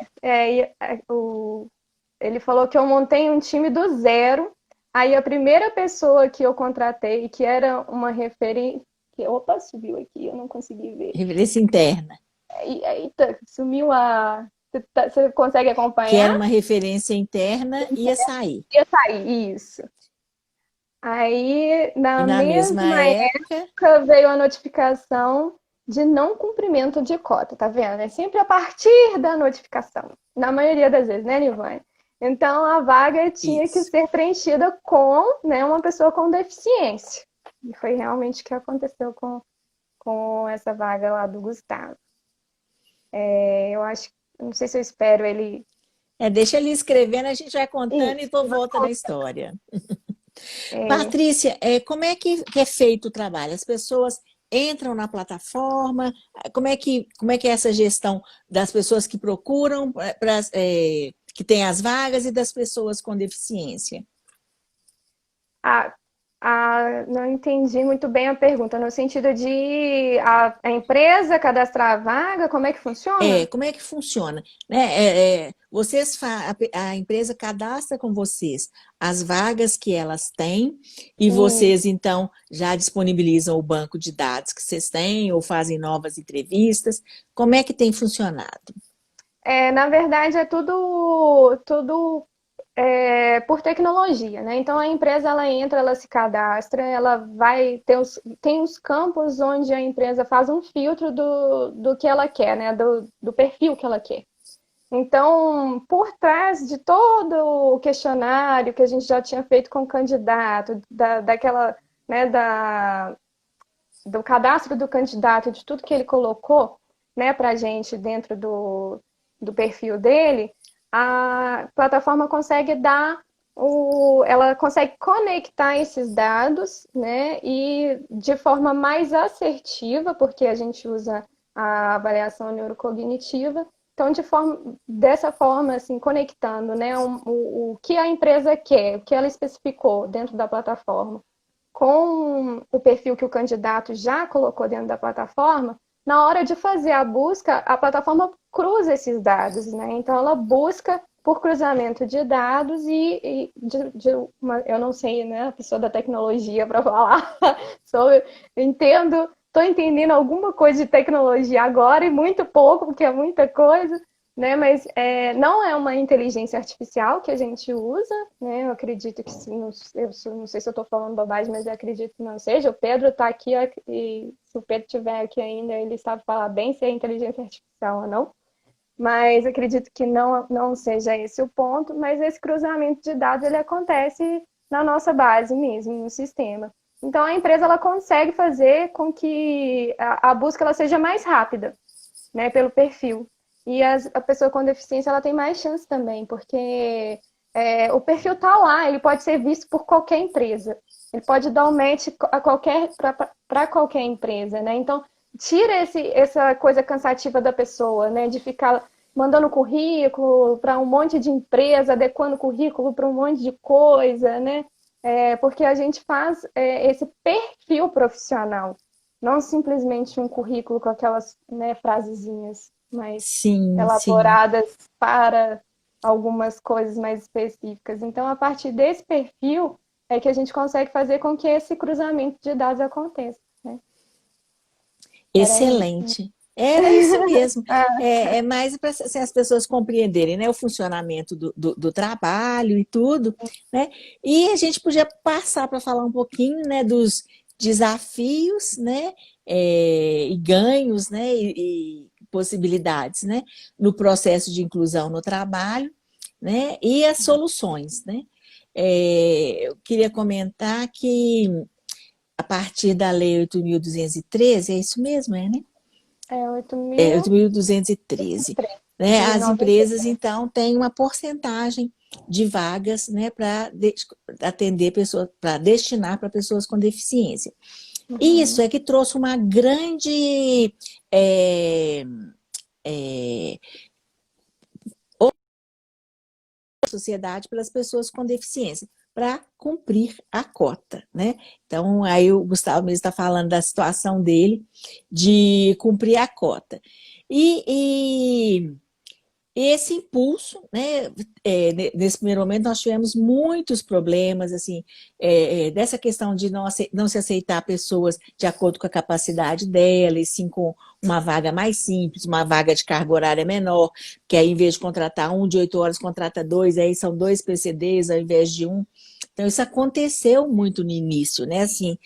Speaker 2: Ele falou que eu montei um time do zero. Aí a primeira pessoa que eu contratei, que era uma referência. Opa, subiu aqui, eu não consegui ver.
Speaker 1: Referência interna.
Speaker 2: Eita, sumiu a. Você consegue
Speaker 1: Que era
Speaker 2: acompanhar?
Speaker 1: uma referência interna, ia sair.
Speaker 2: Ia sair, isso. Aí,
Speaker 1: E
Speaker 2: na
Speaker 1: na mesma
Speaker 2: mesma
Speaker 1: época,
Speaker 2: época, veio a notificação de não cumprimento de cota, tá vendo? É sempre a partir da notificação, na maioria das vezes, né, Nivane? Então, a vaga tinha que
Speaker 1: isso.
Speaker 2: ser preenchida com, né, uma pessoa com deficiência. E foi realmente o que aconteceu com essa vaga lá do Gustavo. Eu acho, não sei se eu espero ele.
Speaker 1: Deixa ele escrevendo, a gente vai contando e
Speaker 2: Isso,
Speaker 1: tu volta na história.
Speaker 2: é,
Speaker 1: Patrícia, como é que é feito o trabalho? As pessoas entram na plataforma? Como é que é essa gestão das pessoas que procuram, que têm as vagas e das pessoas com deficiência?
Speaker 2: a, não entendi muito bem a pergunta, no sentido de a empresa cadastrar a vaga, como é que funciona?
Speaker 1: Como é que funciona? Né? A empresa cadastra com vocês as vagas que elas têm e
Speaker 2: E,
Speaker 1: vocês, então, já disponibilizam o banco de dados que vocês têm ou fazem novas entrevistas. Como é que tem funcionado?
Speaker 2: na verdade, é tudo por tecnologia, né? Então a empresa ela entra, ela se cadastra, ela vai ter tem os campos onde a empresa faz um filtro do que ela quer, né? Do perfil que ela quer. Então, por trás de todo o questionário que a gente já tinha feito com o candidato, daquela, né, do cadastro do candidato, de tudo que ele colocou, né, para a gente dentro do perfil dele, a plataforma consegue ela consegue conectar esses dados, né, e de forma mais assertiva, porque a gente usa a avaliação neurocognitiva, então dessa forma, assim, conectando, né, o que a empresa quer, o que ela especificou dentro da plataforma, com o perfil que o candidato já colocou dentro da plataforma, na hora de fazer a busca, a plataforma cruza esses dados, né? Então ela busca por cruzamento de dados eu não sei, né, a pessoa da tecnologia para falar, estou entendendo alguma coisa de tecnologia agora e muito pouco, porque é muita coisa, né? Mas não é uma inteligência artificial que a gente usa, né? Eu acredito que sim, não sei se eu estou falando bobagem, mas eu acredito que não seja. O Pedro está aqui e se o Pedro estiver aqui ainda, ele sabe falar bem se é inteligência artificial ou não. Mas acredito que não seja esse o ponto, mas esse cruzamento de dados ele acontece na nossa base mesmo, no sistema. Então a empresa ela consegue fazer com que a busca ela seja mais rápida, né, pelo perfil. E a pessoa com deficiência ela tem mais chance também, porque o perfil está lá, ele pode ser visto por qualquer empresa. Ele pode dar um match para qualquer empresa, né? Então, tira essa coisa cansativa da pessoa, né? De ficar mandando currículo para um monte de empresa, adequando currículo para um monte de coisa, né? Porque a gente faz esse perfil profissional, não simplesmente um currículo com aquelas, né, frasezinhas mais
Speaker 1: Sim, sim.
Speaker 2: elaboradas para algumas coisas mais específicas. Então, a partir desse perfil é que a gente consegue fazer com que esse cruzamento de dados aconteça, né? Era isso.
Speaker 1: Excelente. Era isso mesmo.
Speaker 2: Ah,
Speaker 1: É mais para as pessoas compreenderem, né, o funcionamento do trabalho e tudo, né? E a gente podia passar para falar um pouquinho, né, dos desafios, né, e ganhos, né, e possibilidades, né, no processo de inclusão no trabalho, né, e as soluções, né? Eu queria comentar que a partir da Lei 8.213, é isso mesmo, né?
Speaker 2: é 8
Speaker 1: oito
Speaker 2: mil
Speaker 1: mil duzentos e treze, né?
Speaker 2: de
Speaker 1: As empresas,
Speaker 2: 93.
Speaker 1: então, têm uma porcentagem de vagas, né, para atender pessoas, para destinar para pessoas com deficiência. E isso
Speaker 2: Uhum.
Speaker 1: é que trouxe uma grande é, é, sociedade pelas pessoas com deficiência, para cumprir a cota, né? Então, aí o Gustavo mesmo está falando da situação dele de cumprir a cota. E esse impulso, né? Nesse primeiro momento nós tivemos muitos problemas, assim, dessa questão de não se aceitar pessoas de acordo com a capacidade dela, e sim com uma vaga mais simples, uma vaga de carga horária menor, que aí em vez de contratar um de 8 horas, contrata dois, aí são dois PCDs ao invés de um. Então isso aconteceu muito no início, né? Assim,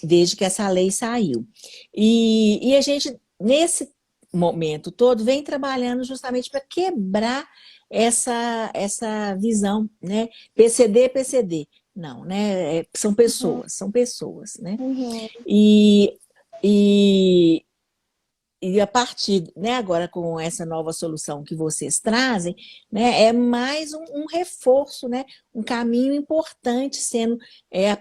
Speaker 1: desde que essa lei saiu. E a gente, nesse momento todo, vem trabalhando justamente para quebrar essa visão, né? PCD, PCD. Não, né?
Speaker 2: Uhum,
Speaker 1: são pessoas, né?
Speaker 2: uhum.
Speaker 1: E, e, e a partir, né, agora com essa nova solução que vocês trazem, né, é mais um reforço, né, um caminho importante sendo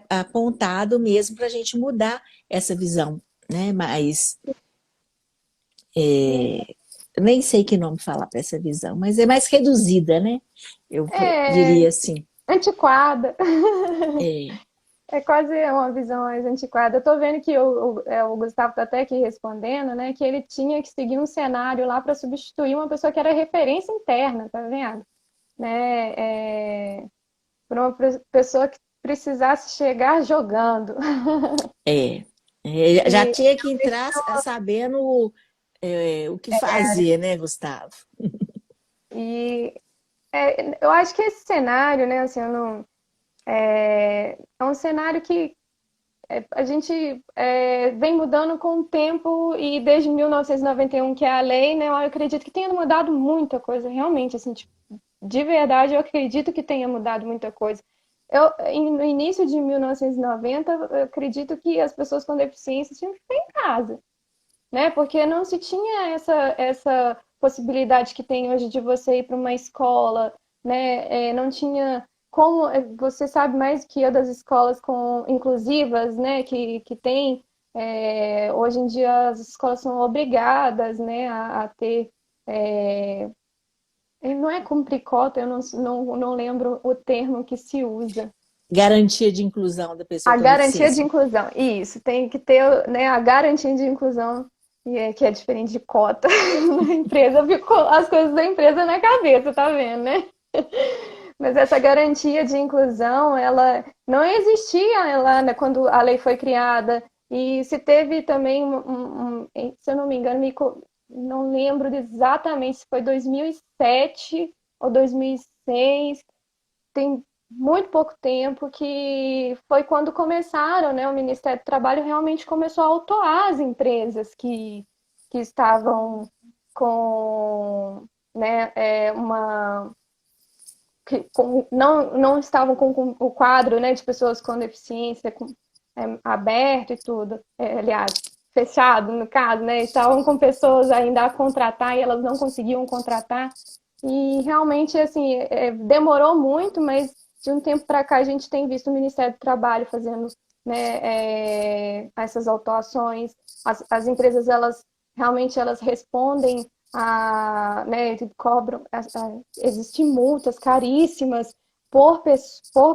Speaker 1: apontado mesmo para a gente mudar essa visão, né, mas nem sei que nome falar para essa visão, mas é mais reduzida, né? Eu
Speaker 2: É,
Speaker 1: diria assim.
Speaker 2: antiquada.
Speaker 1: É,
Speaker 2: É quase uma visão mais antiquada. Eu tô vendo que o Gustavo está até aqui respondendo, né? Que ele tinha que seguir um cenário lá para substituir uma pessoa que era referência interna, tá vendo? Né? Por uma pessoa que precisasse chegar jogando.
Speaker 1: é, já
Speaker 2: E,
Speaker 1: tinha que entrar sabendo o que fazer, né, Gustavo?
Speaker 2: e eu acho que esse cenário, né? Assim, eu não, é um cenário que a gente vem mudando com o tempo e desde 1991, que é a lei, né, eu acredito que tenha mudado muita coisa, realmente, assim, tipo, de verdade, eu acredito que tenha mudado muita coisa. No início de 1990, eu acredito que as pessoas com deficiência tinham que ficar em casa, né, porque não se tinha essa possibilidade que tem hoje de você ir para uma escola, né, não tinha como você sabe mais que eu das escolas com inclusivas, né, que tem hoje em dia as escolas são obrigadas, né, a ter não é cumprir cota, eu não lembro o termo que se usa.
Speaker 1: Garantia de inclusão da pessoa
Speaker 2: A
Speaker 1: com
Speaker 2: garantia de
Speaker 1: deficiência.
Speaker 2: inclusão, isso, tem que ter, né, a garantia de inclusão, que é diferente de cota na empresa, ficou as coisas da empresa na cabeça, tá vendo, né? Mas essa garantia de inclusão, ela não existia lá, né, quando a lei foi criada. E se teve também, se eu não me engano, não lembro exatamente se foi 2007 ou 2006, tem muito pouco tempo, que foi quando começaram, né, o Ministério do Trabalho realmente começou a autuar as empresas que estavam com, né, não estavam com o quadro, né, de pessoas com deficiência aberto e tudo, aliás, fechado no caso, né, estavam com pessoas ainda a contratar e elas não conseguiam contratar. E realmente, assim, demorou muito, mas de um tempo para cá a gente tem visto o Ministério do Trabalho fazendo, né, essas autuações. As empresas, elas realmente elas respondem né, cobram, existem multas caríssimas por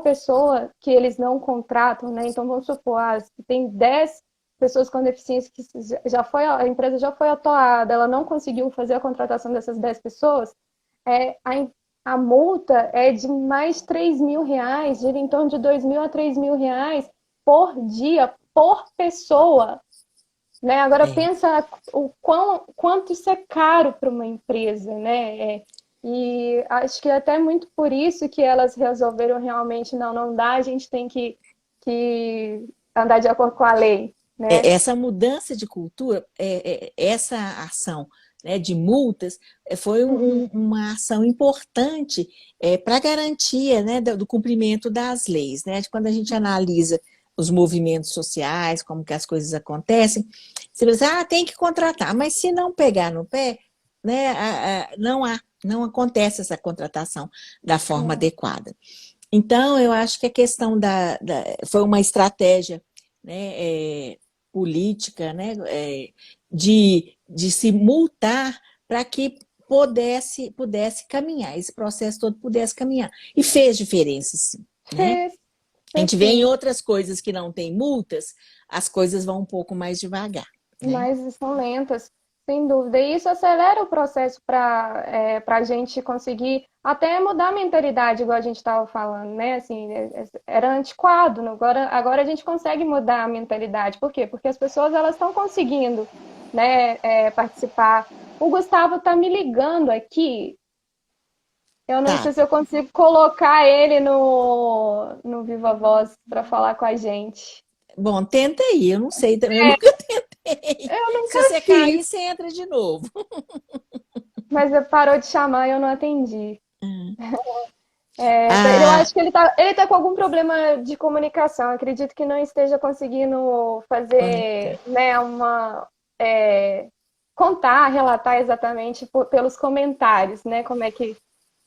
Speaker 2: pessoa que eles não contratam, né? Então vamos supor, tem 10 pessoas com deficiência que a empresa já foi atuada, ela não conseguiu fazer a contratação dessas 10 pessoas, é, a, a multa é de mais R$ 3.000, gira em torno de R$ 2.000 a R$ 3.000 por dia, por pessoa. Né? Agora
Speaker 1: É.
Speaker 2: pensa quanto isso é caro para uma empresa, né? E acho que até muito por isso que elas resolveram realmente não dá, a gente tem que andar de acordo com a lei, né?
Speaker 1: Essa mudança de cultura, essa ação, né, de multas, foi
Speaker 2: Uhum.
Speaker 1: uma ação importante para a garantia, né, do cumprimento das leis. Né? Quando a gente analisa os movimentos sociais, como que as coisas acontecem, você pensa, tem que contratar, mas se não pegar no pé, né, não acontece essa contratação da forma adequada. Então, eu acho que a questão foi uma estratégia, né, política, né, de se multar para que pudesse caminhar, esse processo todo pudesse caminhar. E fez diferença, sim. Né?
Speaker 2: Fez,
Speaker 1: A
Speaker 2: fez
Speaker 1: gente vê em
Speaker 2: sim,
Speaker 1: outras coisas que não tem multas, as coisas vão um pouco mais devagar. Né?
Speaker 2: mas são lentas. Sem dúvida. E isso acelera o processo para a gente conseguir até mudar a mentalidade, igual a gente estava falando, né? Assim, era antiquado, né? Agora a gente consegue mudar a mentalidade. Por quê? Porque as pessoas elas estão conseguindo, né, participar. O Gustavo está me ligando aqui. Eu não
Speaker 1: Tá.
Speaker 2: sei se eu consigo colocar ele no Viva Voz para falar com a gente.
Speaker 1: Bom, tenta aí, eu não sei também, eu nunca tentei.
Speaker 2: Eu nunca
Speaker 1: Se você
Speaker 2: fiz,
Speaker 1: cair, você entra de novo.
Speaker 2: mas ele parou de chamar e eu não atendi. Eu
Speaker 1: Ah,
Speaker 2: acho que ele tá com algum problema de comunicação. Acredito que não esteja conseguindo
Speaker 1: conectar.
Speaker 2: fazer, né, é, contar, relatar exatamente pelos comentários, né? Como é que.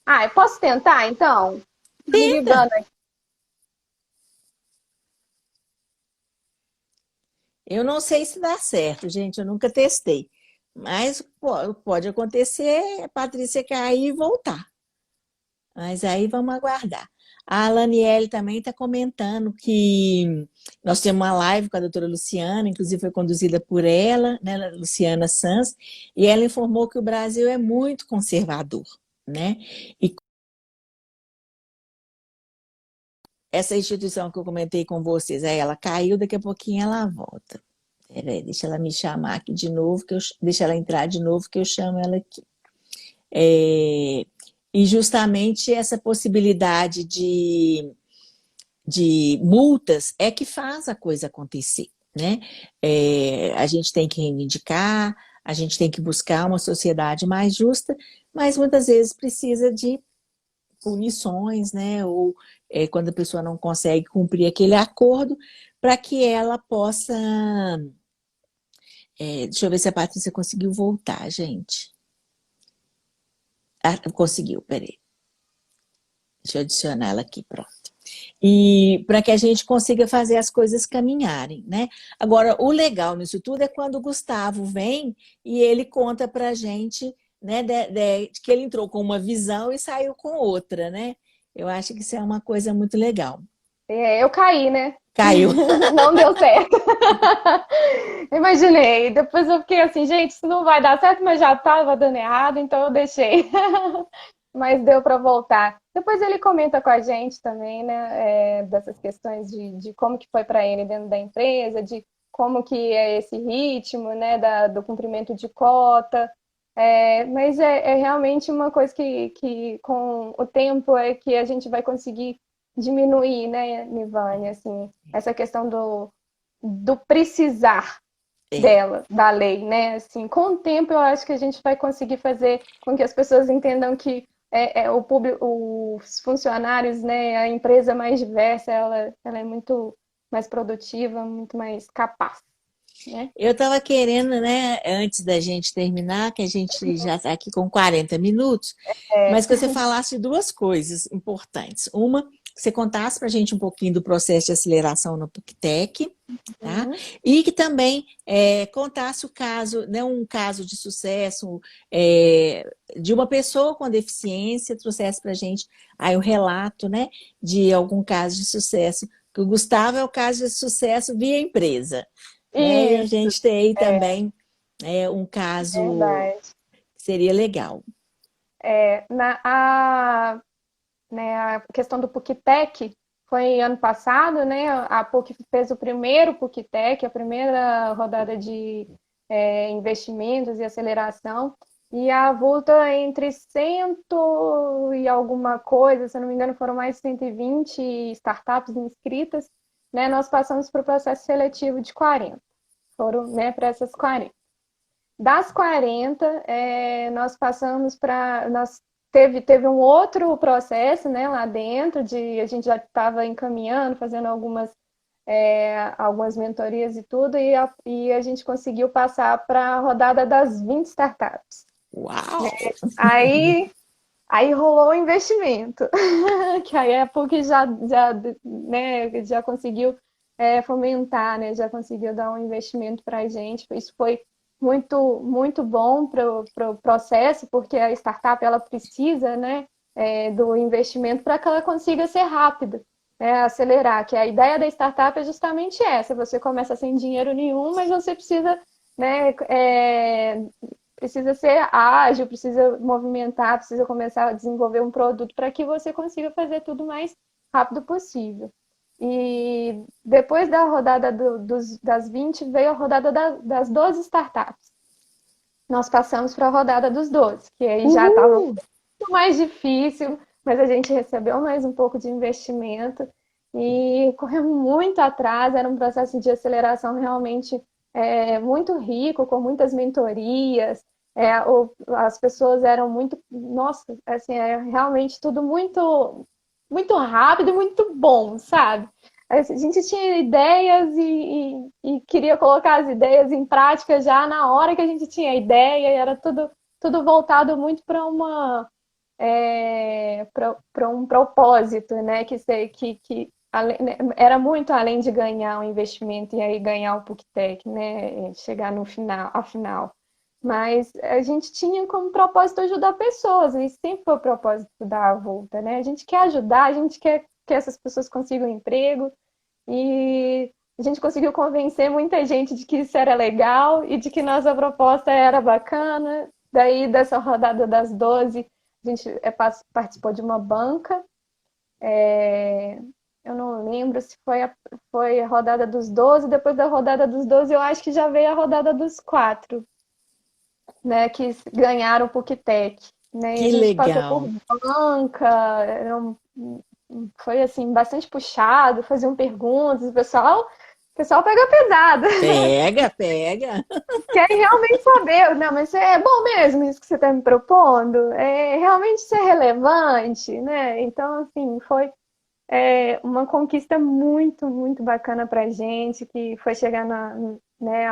Speaker 2: Ah, eu posso tentar, então?
Speaker 1: Tenta.
Speaker 2: Ligando aqui.
Speaker 1: Eu não sei se dá certo, gente, eu nunca testei. Mas pode acontecer a Patrícia cair e voltar. Mas aí vamos aguardar. A Laniele também está comentando que nós temos uma live com a doutora Luciana, inclusive foi conduzida por ela, né, Luciana Sanz, e ela informou que o Brasil é muito conservador, né? E essa instituição que eu comentei com vocês, aí ela caiu, daqui a pouquinho ela volta. Peraí, deixa ela me chamar aqui de novo, deixa ela entrar de novo, que eu chamo ela aqui. É, e justamente essa possibilidade de multas é que faz a coisa acontecer, né? A gente tem que reivindicar, a gente tem que buscar uma sociedade mais justa, mas muitas vezes precisa de punições, né? Ou quando a pessoa não consegue cumprir aquele acordo, para que ela possa. Deixa eu ver se a Patrícia conseguiu voltar, gente. Ah, conseguiu, peraí. Deixa eu adicionar ela aqui, pronto. E para que a gente consiga fazer as coisas caminharem, né? Agora, o legal nisso tudo é quando o Gustavo vem e ele conta para a gente, né, de que ele entrou com uma visão e saiu com outra, né? Eu acho que isso é uma coisa muito legal.
Speaker 2: Eu caí, né?
Speaker 1: Caiu.
Speaker 2: Não deu certo. Imaginei. Depois eu fiquei assim, gente, isso não vai dar certo, mas já estava dando errado, então eu deixei. Mas deu para voltar. Depois ele comenta com a gente também, né, dessas questões de como que foi para ele dentro da empresa, de como que é esse ritmo, né, do cumprimento de cota. Mas é realmente uma coisa que com o tempo é que a gente vai conseguir diminuir, né, Nivânia, assim, essa questão do precisar
Speaker 1: É.
Speaker 2: dela, da lei, né? Assim, com o tempo eu acho que a gente vai conseguir fazer com que as pessoas entendam que o público, os funcionários, né, a empresa mais diversa, ela é muito mais produtiva, muito mais capaz, né?
Speaker 1: Eu estava querendo, né, antes da gente terminar, que a gente já está aqui com 40 minutos,
Speaker 2: É,
Speaker 1: mas que você falasse duas coisas importantes. Uma, que você contasse para a gente um pouquinho do processo de aceleração no PUCTEC, tá?
Speaker 2: uhum.
Speaker 1: E que também contasse o caso, né, um caso de sucesso de uma pessoa com deficiência, trouxesse para a gente aí o relato, né, de algum caso de sucesso, que o Gustavo é o caso de sucesso via empresa, né? E a
Speaker 2: Isso,
Speaker 1: gente tem
Speaker 2: é
Speaker 1: também um caso
Speaker 2: verdade.
Speaker 1: que seria legal.
Speaker 2: É, né, a questão do PUCTEC foi ano passado, né? A PUC fez o primeiro PUCTEC, a primeira rodada de investimentos e aceleração, e a avulta entre cento e alguma coisa, se eu não me engano, foram mais de 120 startups inscritas, né? Nós passamos para o processo seletivo de 40, foram, né, para essas 40. Das 40, nós passamos para. Teve um outro processo, né, lá dentro, a gente já estava encaminhando, fazendo algumas mentorias e tudo, e a gente conseguiu passar para a rodada das 20 startups.
Speaker 1: Uau!
Speaker 2: Aí, aí rolou o investimento, que aí a PUC já conseguiu fomentar, né, já conseguiu dar um investimento para a gente. Isso foi muito, muito bom para o processo, porque a startup ela precisa, né, do investimento para que ela consiga ser rápida, né, acelerar. Que a ideia da startup é justamente essa: você começa sem dinheiro nenhum, mas você precisa né? Precisa ser ágil, precisa movimentar, precisa começar a desenvolver um produto para que você consiga fazer tudo o mais rápido possível. E depois da rodada das 20, veio a rodada das 12 startups. Nós passamos para a rodada dos 12, que aí já estava
Speaker 1: Uhul!
Speaker 2: muito mais difícil, mas a gente recebeu mais um pouco de investimento e corremos muito atrás. Era um processo de aceleração realmente muito rico, com muitas mentorias. As pessoas eram muito, nossa, assim, realmente tudo muito, muito rápido e muito bom, sabe? A gente tinha ideias e queria colocar as ideias em prática já na hora que a gente tinha ideia, e era tudo voltado muito para para um propósito, né? Que era muito além de ganhar um investimento e aí ganhar o PUCTEC, né? Chegar no final, ao final. Mas a gente tinha como propósito ajudar pessoas, e sempre foi o propósito da Avulta, né? A gente quer ajudar, a gente quer que essas pessoas consigam emprego, e a gente conseguiu convencer muita gente de que isso era legal e de que nossa proposta era bacana. Daí, dessa rodada das 12, a gente participou de uma banca. Eu não lembro se foi a rodada dos 12. Depois da rodada dos 12, eu acho que já veio a rodada dos 4, né, que ganharam o PUCTEC. Né? E a
Speaker 1: Que
Speaker 2: gente passou por
Speaker 1: legal!
Speaker 2: banca, foi assim, bastante puxado, faziam perguntas, o pessoal pega pesado,
Speaker 1: Pega, pega!
Speaker 2: quer realmente saber, não, mas é bom mesmo isso que você está me propondo? Realmente isso é relevante, né? Então, assim, foi uma conquista muito, muito bacana para a gente, que foi chegar né,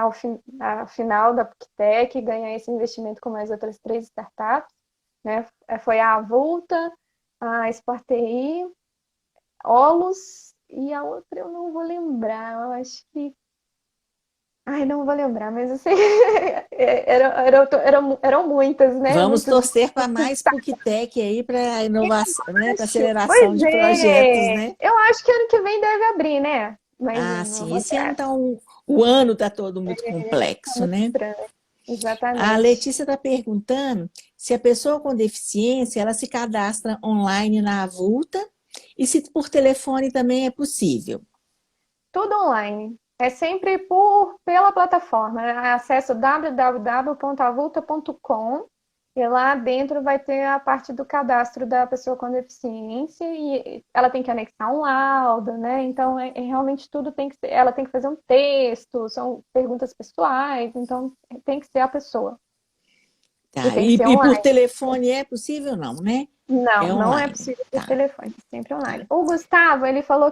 Speaker 2: à final da PUCTEC e ganhar esse investimento com mais outras 3 startups, né? Foi a Avulta, a SportTI, Olus e a outra eu não vou lembrar. Eu acho que. Ai, não vou lembrar, mas eu sei. Eram muitas, né?
Speaker 1: Vamos
Speaker 2: Muitos.
Speaker 1: torcer para mais PUCTEC aí para inovação, né? Para
Speaker 2: Acho.
Speaker 1: aceleração
Speaker 2: Pois
Speaker 1: de projetos,
Speaker 2: é.
Speaker 1: né?
Speaker 2: Eu acho que ano que vem deve abrir, né? Mas
Speaker 1: Ah,
Speaker 2: não
Speaker 1: sim.
Speaker 2: vou
Speaker 1: Esse ano
Speaker 2: ter.
Speaker 1: tá o ano está todo muito
Speaker 2: Tá
Speaker 1: complexo,
Speaker 2: muito
Speaker 1: né?
Speaker 2: estranho.
Speaker 1: A
Speaker 2: Exatamente.
Speaker 1: Letícia está perguntando se a pessoa com deficiência ela se cadastra online na Avulta e se por telefone também é possível.
Speaker 2: Tudo online. É sempre pela plataforma. Acesse www.avulta.com e lá dentro vai ter a parte do cadastro da pessoa com deficiência e ela tem que anexar um laudo, né? Então, realmente tudo tem que ser. Ela tem que fazer um texto, são perguntas pessoais, então tem que ser a pessoa. E
Speaker 1: Tá?
Speaker 2: tem que ser
Speaker 1: E por
Speaker 2: online.
Speaker 1: telefone é possível, não, né?
Speaker 2: Não,
Speaker 1: É
Speaker 2: não é
Speaker 1: online.
Speaker 2: possível por
Speaker 1: Tá,
Speaker 2: telefone, sempre online.
Speaker 1: tá.
Speaker 2: O Gustavo, ele falou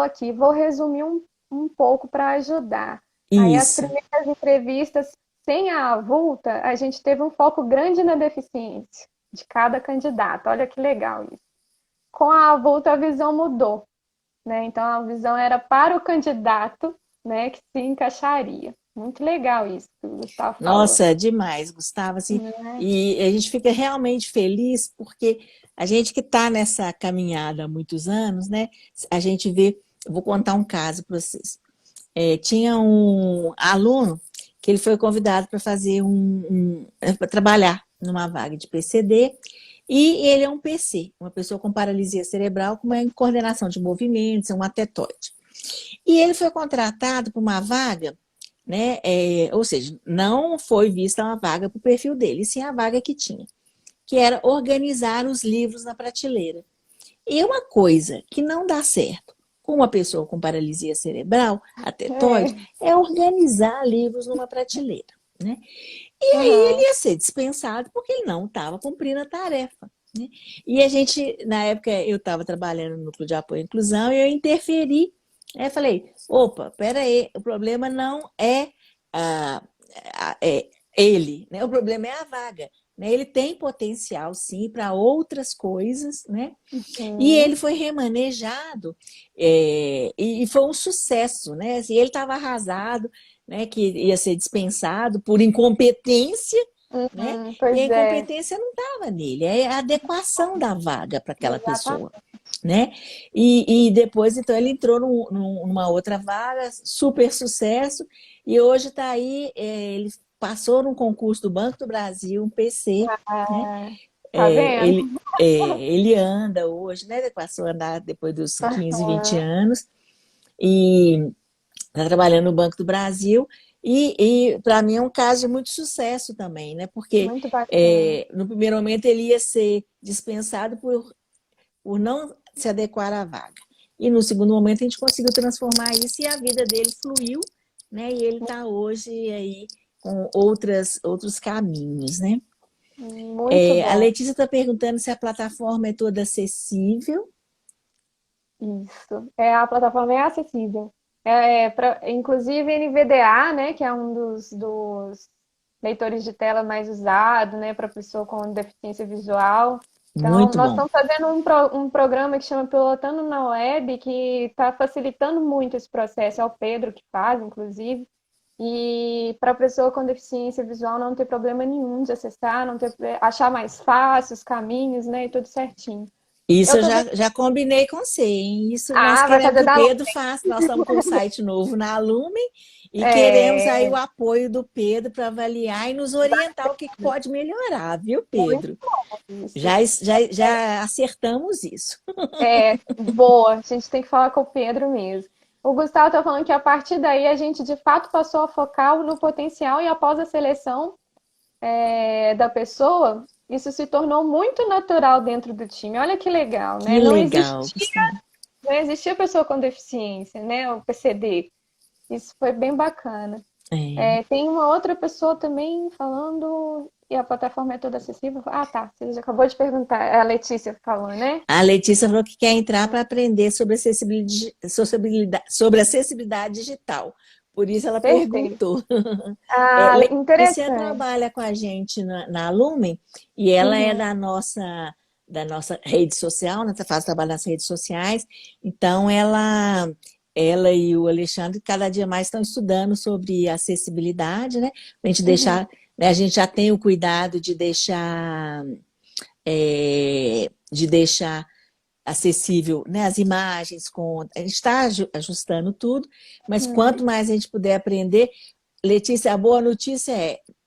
Speaker 2: aqui, vou resumir um pouco para ajudar. Aí as
Speaker 1: Isso.
Speaker 2: primeiras entrevistas sem a avulta, a gente teve um foco grande na deficiência de cada candidato. Olha que legal isso. Com a avulta a visão mudou, né? Então a visão era para o candidato, né, que se encaixaria. Muito legal isso que o Gustavo falou.
Speaker 1: Nossa, demais, Gustavo. Assim,
Speaker 2: Né?
Speaker 1: e a gente fica realmente feliz porque a gente que está nessa caminhada há muitos anos, né? A gente vê, eu vou contar um caso para vocês. Tinha um aluno que ele foi convidado para fazer para trabalhar numa vaga de PCD, e ele é um PC, uma pessoa com paralisia cerebral, com uma coordenação de movimentos, um atetoide. E ele foi contratado para uma vaga, né? Ou seja, não foi vista uma vaga para o perfil dele, e sim a vaga que tinha, que era organizar os livros na prateleira. E uma coisa que não dá certo com uma pessoa com paralisia cerebral, a tetoide,
Speaker 2: É.
Speaker 1: é organizar livros numa prateleira, né? E aí ele
Speaker 2: Uhum.
Speaker 1: ia ser dispensado porque ele não estava cumprindo a tarefa, né? E a gente, na época, eu estava trabalhando no Núcleo de Apoio à Inclusão e eu interferi. Aí eu falei, opa, peraí, o problema não ah, ele, né? O problema é a vaga. Né? Ele tem potencial, sim, para outras coisas, né? E ele
Speaker 2: Uhum.
Speaker 1: foi remanejado e foi um sucesso, né? Assim, ele estava arrasado, né? Que ia ser dispensado por incompetência, né? E a
Speaker 2: Pois é.
Speaker 1: incompetência não estava nele, é a adequação da vaga para aquela pessoa.
Speaker 2: Exatamente.
Speaker 1: né? E depois, então, ele entrou numa outra vaga, super sucesso, e hoje está aí, ele passou num concurso do Banco do Brasil, um PC, né?
Speaker 2: Ah, tá
Speaker 1: É,
Speaker 2: vendo?
Speaker 1: ele anda hoje, né? Ele passou a andar depois dos 15, 20
Speaker 2: Aham,
Speaker 1: anos, e está trabalhando no Banco do Brasil, e para mim é um caso de muito sucesso também, né? Porque
Speaker 2: muito bacana.
Speaker 1: no primeiro momento ele ia ser dispensado por não se adequar à vaga. E no segundo momento a gente conseguiu transformar isso e a vida dele fluiu, né? E ele está hoje aí com outros caminhos, né?
Speaker 2: Muito
Speaker 1: A
Speaker 2: bom.
Speaker 1: Letícia está perguntando se a plataforma é toda acessível.
Speaker 2: Isso. A plataforma é acessível. Inclusive NVDA, né, que é um dos leitores de tela mais usado, né, para pessoa com deficiência visual. Então,
Speaker 1: Muito
Speaker 2: nós
Speaker 1: bom.
Speaker 2: estamos fazendo um programa que chama Pilotando na Web, que está facilitando muito esse processo. É o Pedro que faz, inclusive. E para a pessoa com deficiência visual não ter problema nenhum de acessar, não ter, achar mais fácil os caminhos, né, e tudo certinho.
Speaker 1: Isso
Speaker 2: Eu
Speaker 1: eu
Speaker 2: tô
Speaker 1: já combinei com você, hein? Isso nós
Speaker 2: vai
Speaker 1: queremos
Speaker 2: fazer
Speaker 1: que o
Speaker 2: da
Speaker 1: Pedro faça. Nós estamos com um site novo na Lumen e queremos aí
Speaker 2: É,
Speaker 1: o apoio do Pedro para avaliar e nos orientar o que pode melhorar, viu,
Speaker 2: muito
Speaker 1: Pedro?
Speaker 2: isso.
Speaker 1: Já acertamos isso.
Speaker 2: Boa, a gente tem que falar com o Pedro mesmo. O Gustavo está falando que a partir daí a gente de fato passou a focar no potencial e após a seleção da pessoa, isso se tornou muito natural dentro do time. Olha que legal, né?
Speaker 1: Que legal, Gustavo.
Speaker 2: Não existia pessoa com deficiência, né? O PCD. Isso foi bem bacana.
Speaker 1: É.
Speaker 2: Tem uma outra pessoa também falando. E a plataforma é toda acessível? Ah, tá. Você já acabou de perguntar. É a Letícia falou, né?
Speaker 1: A Letícia falou que quer entrar para aprender sobre acessibilidade digital. Por isso ela
Speaker 2: Perfeito.
Speaker 1: perguntou.
Speaker 2: Ah,
Speaker 1: Letícia
Speaker 2: interessante.
Speaker 1: trabalha com a gente na Lumen e ela é
Speaker 2: Uhum.
Speaker 1: da nossa rede social, né? Faz trabalho nas redes sociais. Então ela e o Alexandre cada dia mais estão estudando sobre acessibilidade, né? Para a gente
Speaker 2: Uhum.
Speaker 1: deixar, né? A gente já tem o cuidado de deixar acessível, né, as imagens, a gente está ajustando tudo, mas
Speaker 2: Uhum.
Speaker 1: quanto mais a gente puder aprender, Letícia, a boa notícia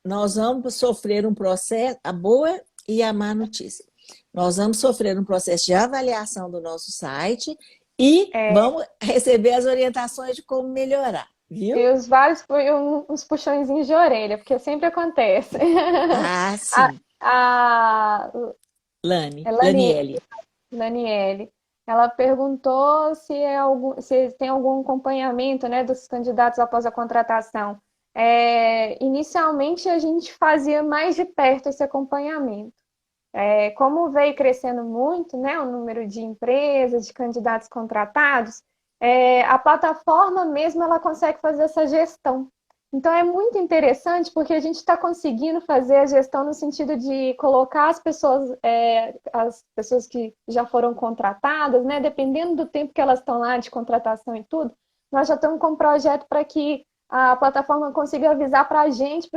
Speaker 1: nós vamos sofrer um processo, a boa e a má notícia. Nós vamos sofrer um processo de avaliação do nosso site e
Speaker 2: É,
Speaker 1: vamos receber as orientações de como melhorar, viu?
Speaker 2: e os vários uns puxõezinhos de orelha, porque sempre acontece.
Speaker 1: Ah,
Speaker 2: A,
Speaker 1: sim.
Speaker 2: a
Speaker 1: Laniele.
Speaker 2: Laniele, ela perguntou se tem algum acompanhamento, né, dos candidatos após a contratação. Inicialmente, a gente fazia mais de perto esse acompanhamento. Como veio crescendo muito, né, o número de empresas, de candidatos contratados, a plataforma mesmo ela consegue fazer essa gestão. Então é muito interessante porque a gente está conseguindo fazer a gestão no sentido de colocar as pessoas que já foram contratadas, né, dependendo do tempo que elas estão lá de contratação e tudo, nós já estamos com um projeto para que a plataforma consiga avisar para a gente,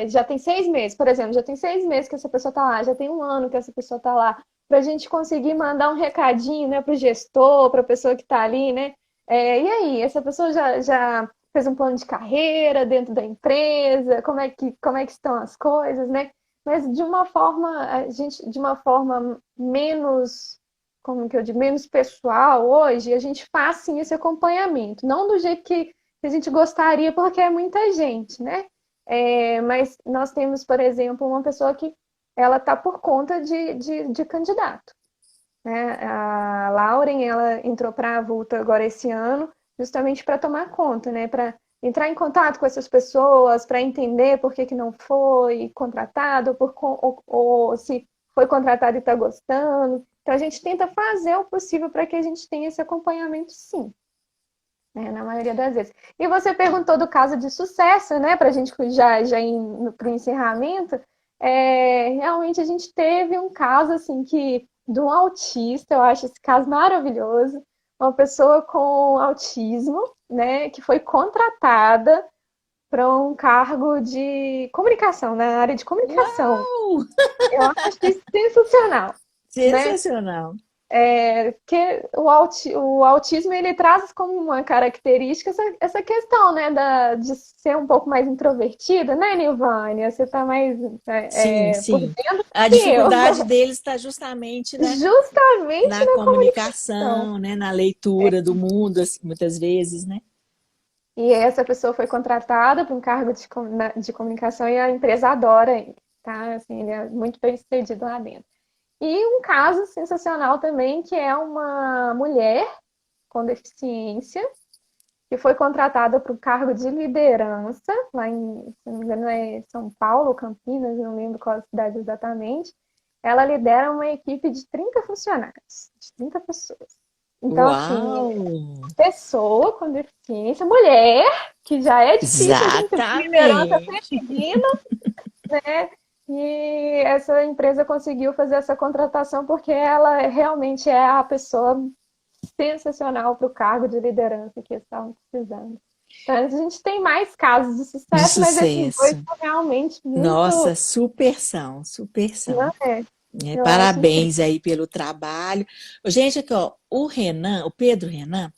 Speaker 2: já tem 6 meses, por exemplo, já tem 6 meses que essa pessoa está lá, já tem um ano que essa pessoa está lá, para a gente conseguir mandar um recadinho, né, para o gestor, para a pessoa que está ali, né? E aí, essa pessoa já fez um plano de carreira dentro da empresa, como é que estão as coisas, né? Mas de uma forma menos, como que eu digo, menos pessoal hoje, a gente faz sim esse acompanhamento, não do jeito que a gente gostaria, porque é muita gente, né? Mas nós temos, por exemplo, uma pessoa que ela está por conta de candidato, né? A Lauren, ela entrou para a Avulta agora esse ano, justamente para tomar conta, né? Para entrar em contato com essas pessoas, para entender por que que não foi contratado, ou se foi contratado e está gostando. Então, a gente tenta fazer o possível para que a gente tenha esse acompanhamento, sim, né, na maioria das vezes. E você perguntou do caso de sucesso, né, para a gente já ir para o encerramento. Realmente a gente teve um caso assim de um autista, eu acho esse caso maravilhoso, uma pessoa com autismo, né, que foi contratada para um cargo de comunicação, na área de comunicação.
Speaker 1: Uau!
Speaker 2: Eu acho isso sensacional, né?
Speaker 1: Sensacional.
Speaker 2: Que o autismo ele traz como uma característica essa questão, né, de ser um pouco mais introvertida, né, Nilvânia? Você está mais
Speaker 1: Sim,
Speaker 2: por
Speaker 1: sim.
Speaker 2: dentro
Speaker 1: A
Speaker 2: que eu.
Speaker 1: dificuldade deles está justamente, né,
Speaker 2: Justamente
Speaker 1: na
Speaker 2: na comunicação.
Speaker 1: comunicação, né, na leitura do mundo, assim, muitas vezes, né?
Speaker 2: E essa pessoa foi contratada para um cargo de comunicação e a empresa adora ele, tá? Assim, ele é muito bem sucedido lá dentro. E um caso sensacional também, que é uma mulher com deficiência, que foi contratada para o cargo de liderança, lá em, se não me engano, é São Paulo, Campinas, não lembro qual cidade exatamente. Ela lidera uma equipe de 30 funcionários, de 30 pessoas. Então, assim,
Speaker 1: Uau!
Speaker 2: pessoa com deficiência, mulher, que já é difícil a gente ter liderança
Speaker 1: Exatamente.
Speaker 2: feminina, né? E essa empresa conseguiu fazer essa contratação porque ela realmente é a pessoa sensacional para o cargo de liderança que eles estavam precisando. Então, a gente tem mais casos de
Speaker 1: De
Speaker 2: sucesso, mas esses dois
Speaker 1: sucesso.
Speaker 2: são realmente muito.
Speaker 1: Nossa, super são, super
Speaker 2: Não
Speaker 1: são.
Speaker 2: é? Eu acho incrível.
Speaker 1: Parabéns aí pelo trabalho. Ô, gente, aqui, ó, o Renan, o Pedro Renan,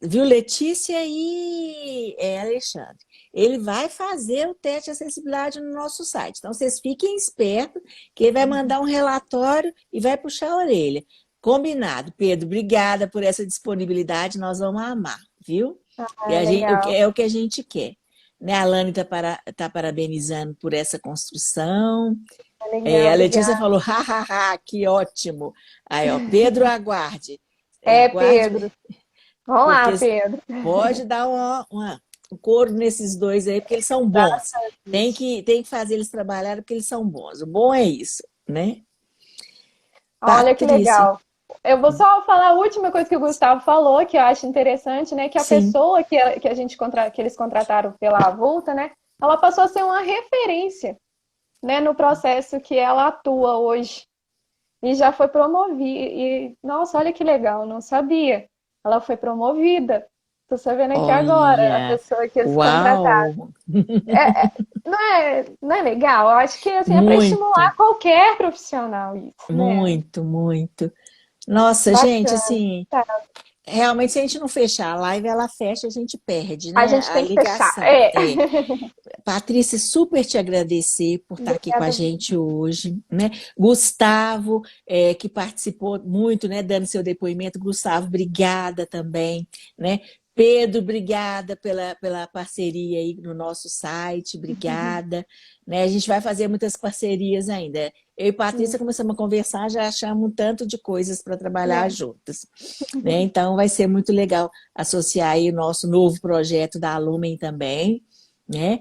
Speaker 1: viu, Letícia e Alexandre? Ele vai fazer o teste de acessibilidade no nosso site. Então, vocês fiquem espertos, que ele vai mandar um relatório e vai puxar a orelha. Combinado, Pedro. Obrigada por essa disponibilidade. Nós vamos amar, viu? E
Speaker 2: Ah, legal.
Speaker 1: é o que a gente quer. Né? A Lani tá parabenizando por essa construção.
Speaker 2: É legal,
Speaker 1: A Letícia
Speaker 2: obrigada.
Speaker 1: falou, hahaha, que ótimo. Aí, ó, Pedro, aguarde.
Speaker 2: Pedro.
Speaker 1: Aguarde,
Speaker 2: Vamos lá,
Speaker 1: porque
Speaker 2: Pedro.
Speaker 1: pode dar um coro nesses dois aí, porque eles são bons. Tem que fazer eles trabalharem porque eles são bons. O bom é isso, né?
Speaker 2: Olha que
Speaker 1: Patrícia,
Speaker 2: legal. Eu vou só falar a última coisa que o Gustavo falou, que eu acho interessante, né? Que a
Speaker 1: sim.
Speaker 2: pessoa que eles contrataram pela Avulta, né? Ela passou a ser uma referência, né? No processo que ela atua hoje. E já foi promovida. E, nossa, olha que legal, não sabia. Ela foi promovida. Tô sabendo aqui agora, a
Speaker 1: Olha,
Speaker 2: pessoa que eles contrataram.
Speaker 1: uau,
Speaker 2: Não é legal? Eu acho que assim, é para
Speaker 1: muito,
Speaker 2: estimular qualquer profissional isso, né?
Speaker 1: muito, muito. Nossa, gente,
Speaker 2: Bacana.
Speaker 1: assim,
Speaker 2: Tá.
Speaker 1: realmente se a gente não fechar a live, ela fecha, a gente perde,
Speaker 2: A
Speaker 1: né?
Speaker 2: gente
Speaker 1: A
Speaker 2: tem que fechar.
Speaker 1: ligação. Patrícia, super te agradecer por estar aqui com a
Speaker 2: Obrigada.
Speaker 1: gente hoje, né? Gustavo, que participou muito, né, dando seu depoimento. Gustavo, obrigada também, né? Pedro, obrigada pela parceria aí no nosso site, obrigada. Né? A gente vai fazer muitas parcerias ainda. Eu e Patrícia começamos a conversar, já achamos um tanto de coisas para trabalhar
Speaker 2: É.
Speaker 1: juntas. Né? Então, vai ser muito legal associar aí o nosso novo projeto da Lumen também, né?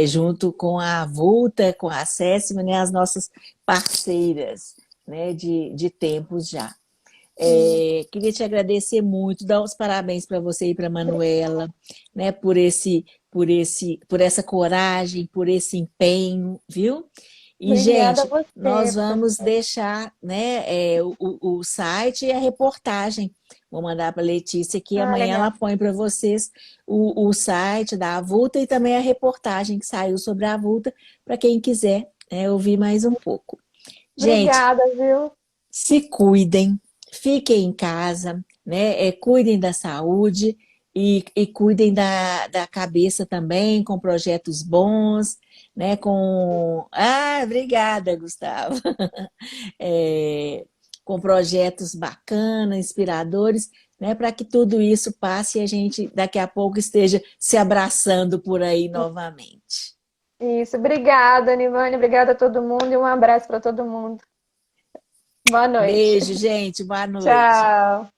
Speaker 1: Junto com a Vulta, com a Acessima, né? As nossas parceiras, né? De tempos já. Queria te agradecer muito, dar os parabéns para você e para a Manuela, né? Por essa coragem, por esse empenho, viu? E,
Speaker 2: Obrigada a
Speaker 1: gente,
Speaker 2: você,
Speaker 1: nós vamos
Speaker 2: professor.
Speaker 1: deixar, né, o site e a reportagem. Vou mandar para a Letícia que
Speaker 2: Ah,
Speaker 1: amanhã
Speaker 2: legal.
Speaker 1: ela põe para vocês o site da Avulta e também a reportagem que saiu sobre a Avulta, para quem quiser, né, ouvir mais um pouco. Gente,
Speaker 2: Obrigada, viu?
Speaker 1: se cuidem, fiquem em casa, né? Cuidem da saúde e cuidem da cabeça também, com projetos bons, né? Obrigada, Gustavo. Com projetos bacanas, inspiradores, né? Para que tudo isso passe e a gente daqui a pouco esteja se abraçando por aí novamente.
Speaker 2: Isso. Obrigada, Nivane. Obrigada a todo mundo e um abraço para todo mundo. Boa noite.
Speaker 1: Beijo, gente. Boa noite.
Speaker 2: Tchau.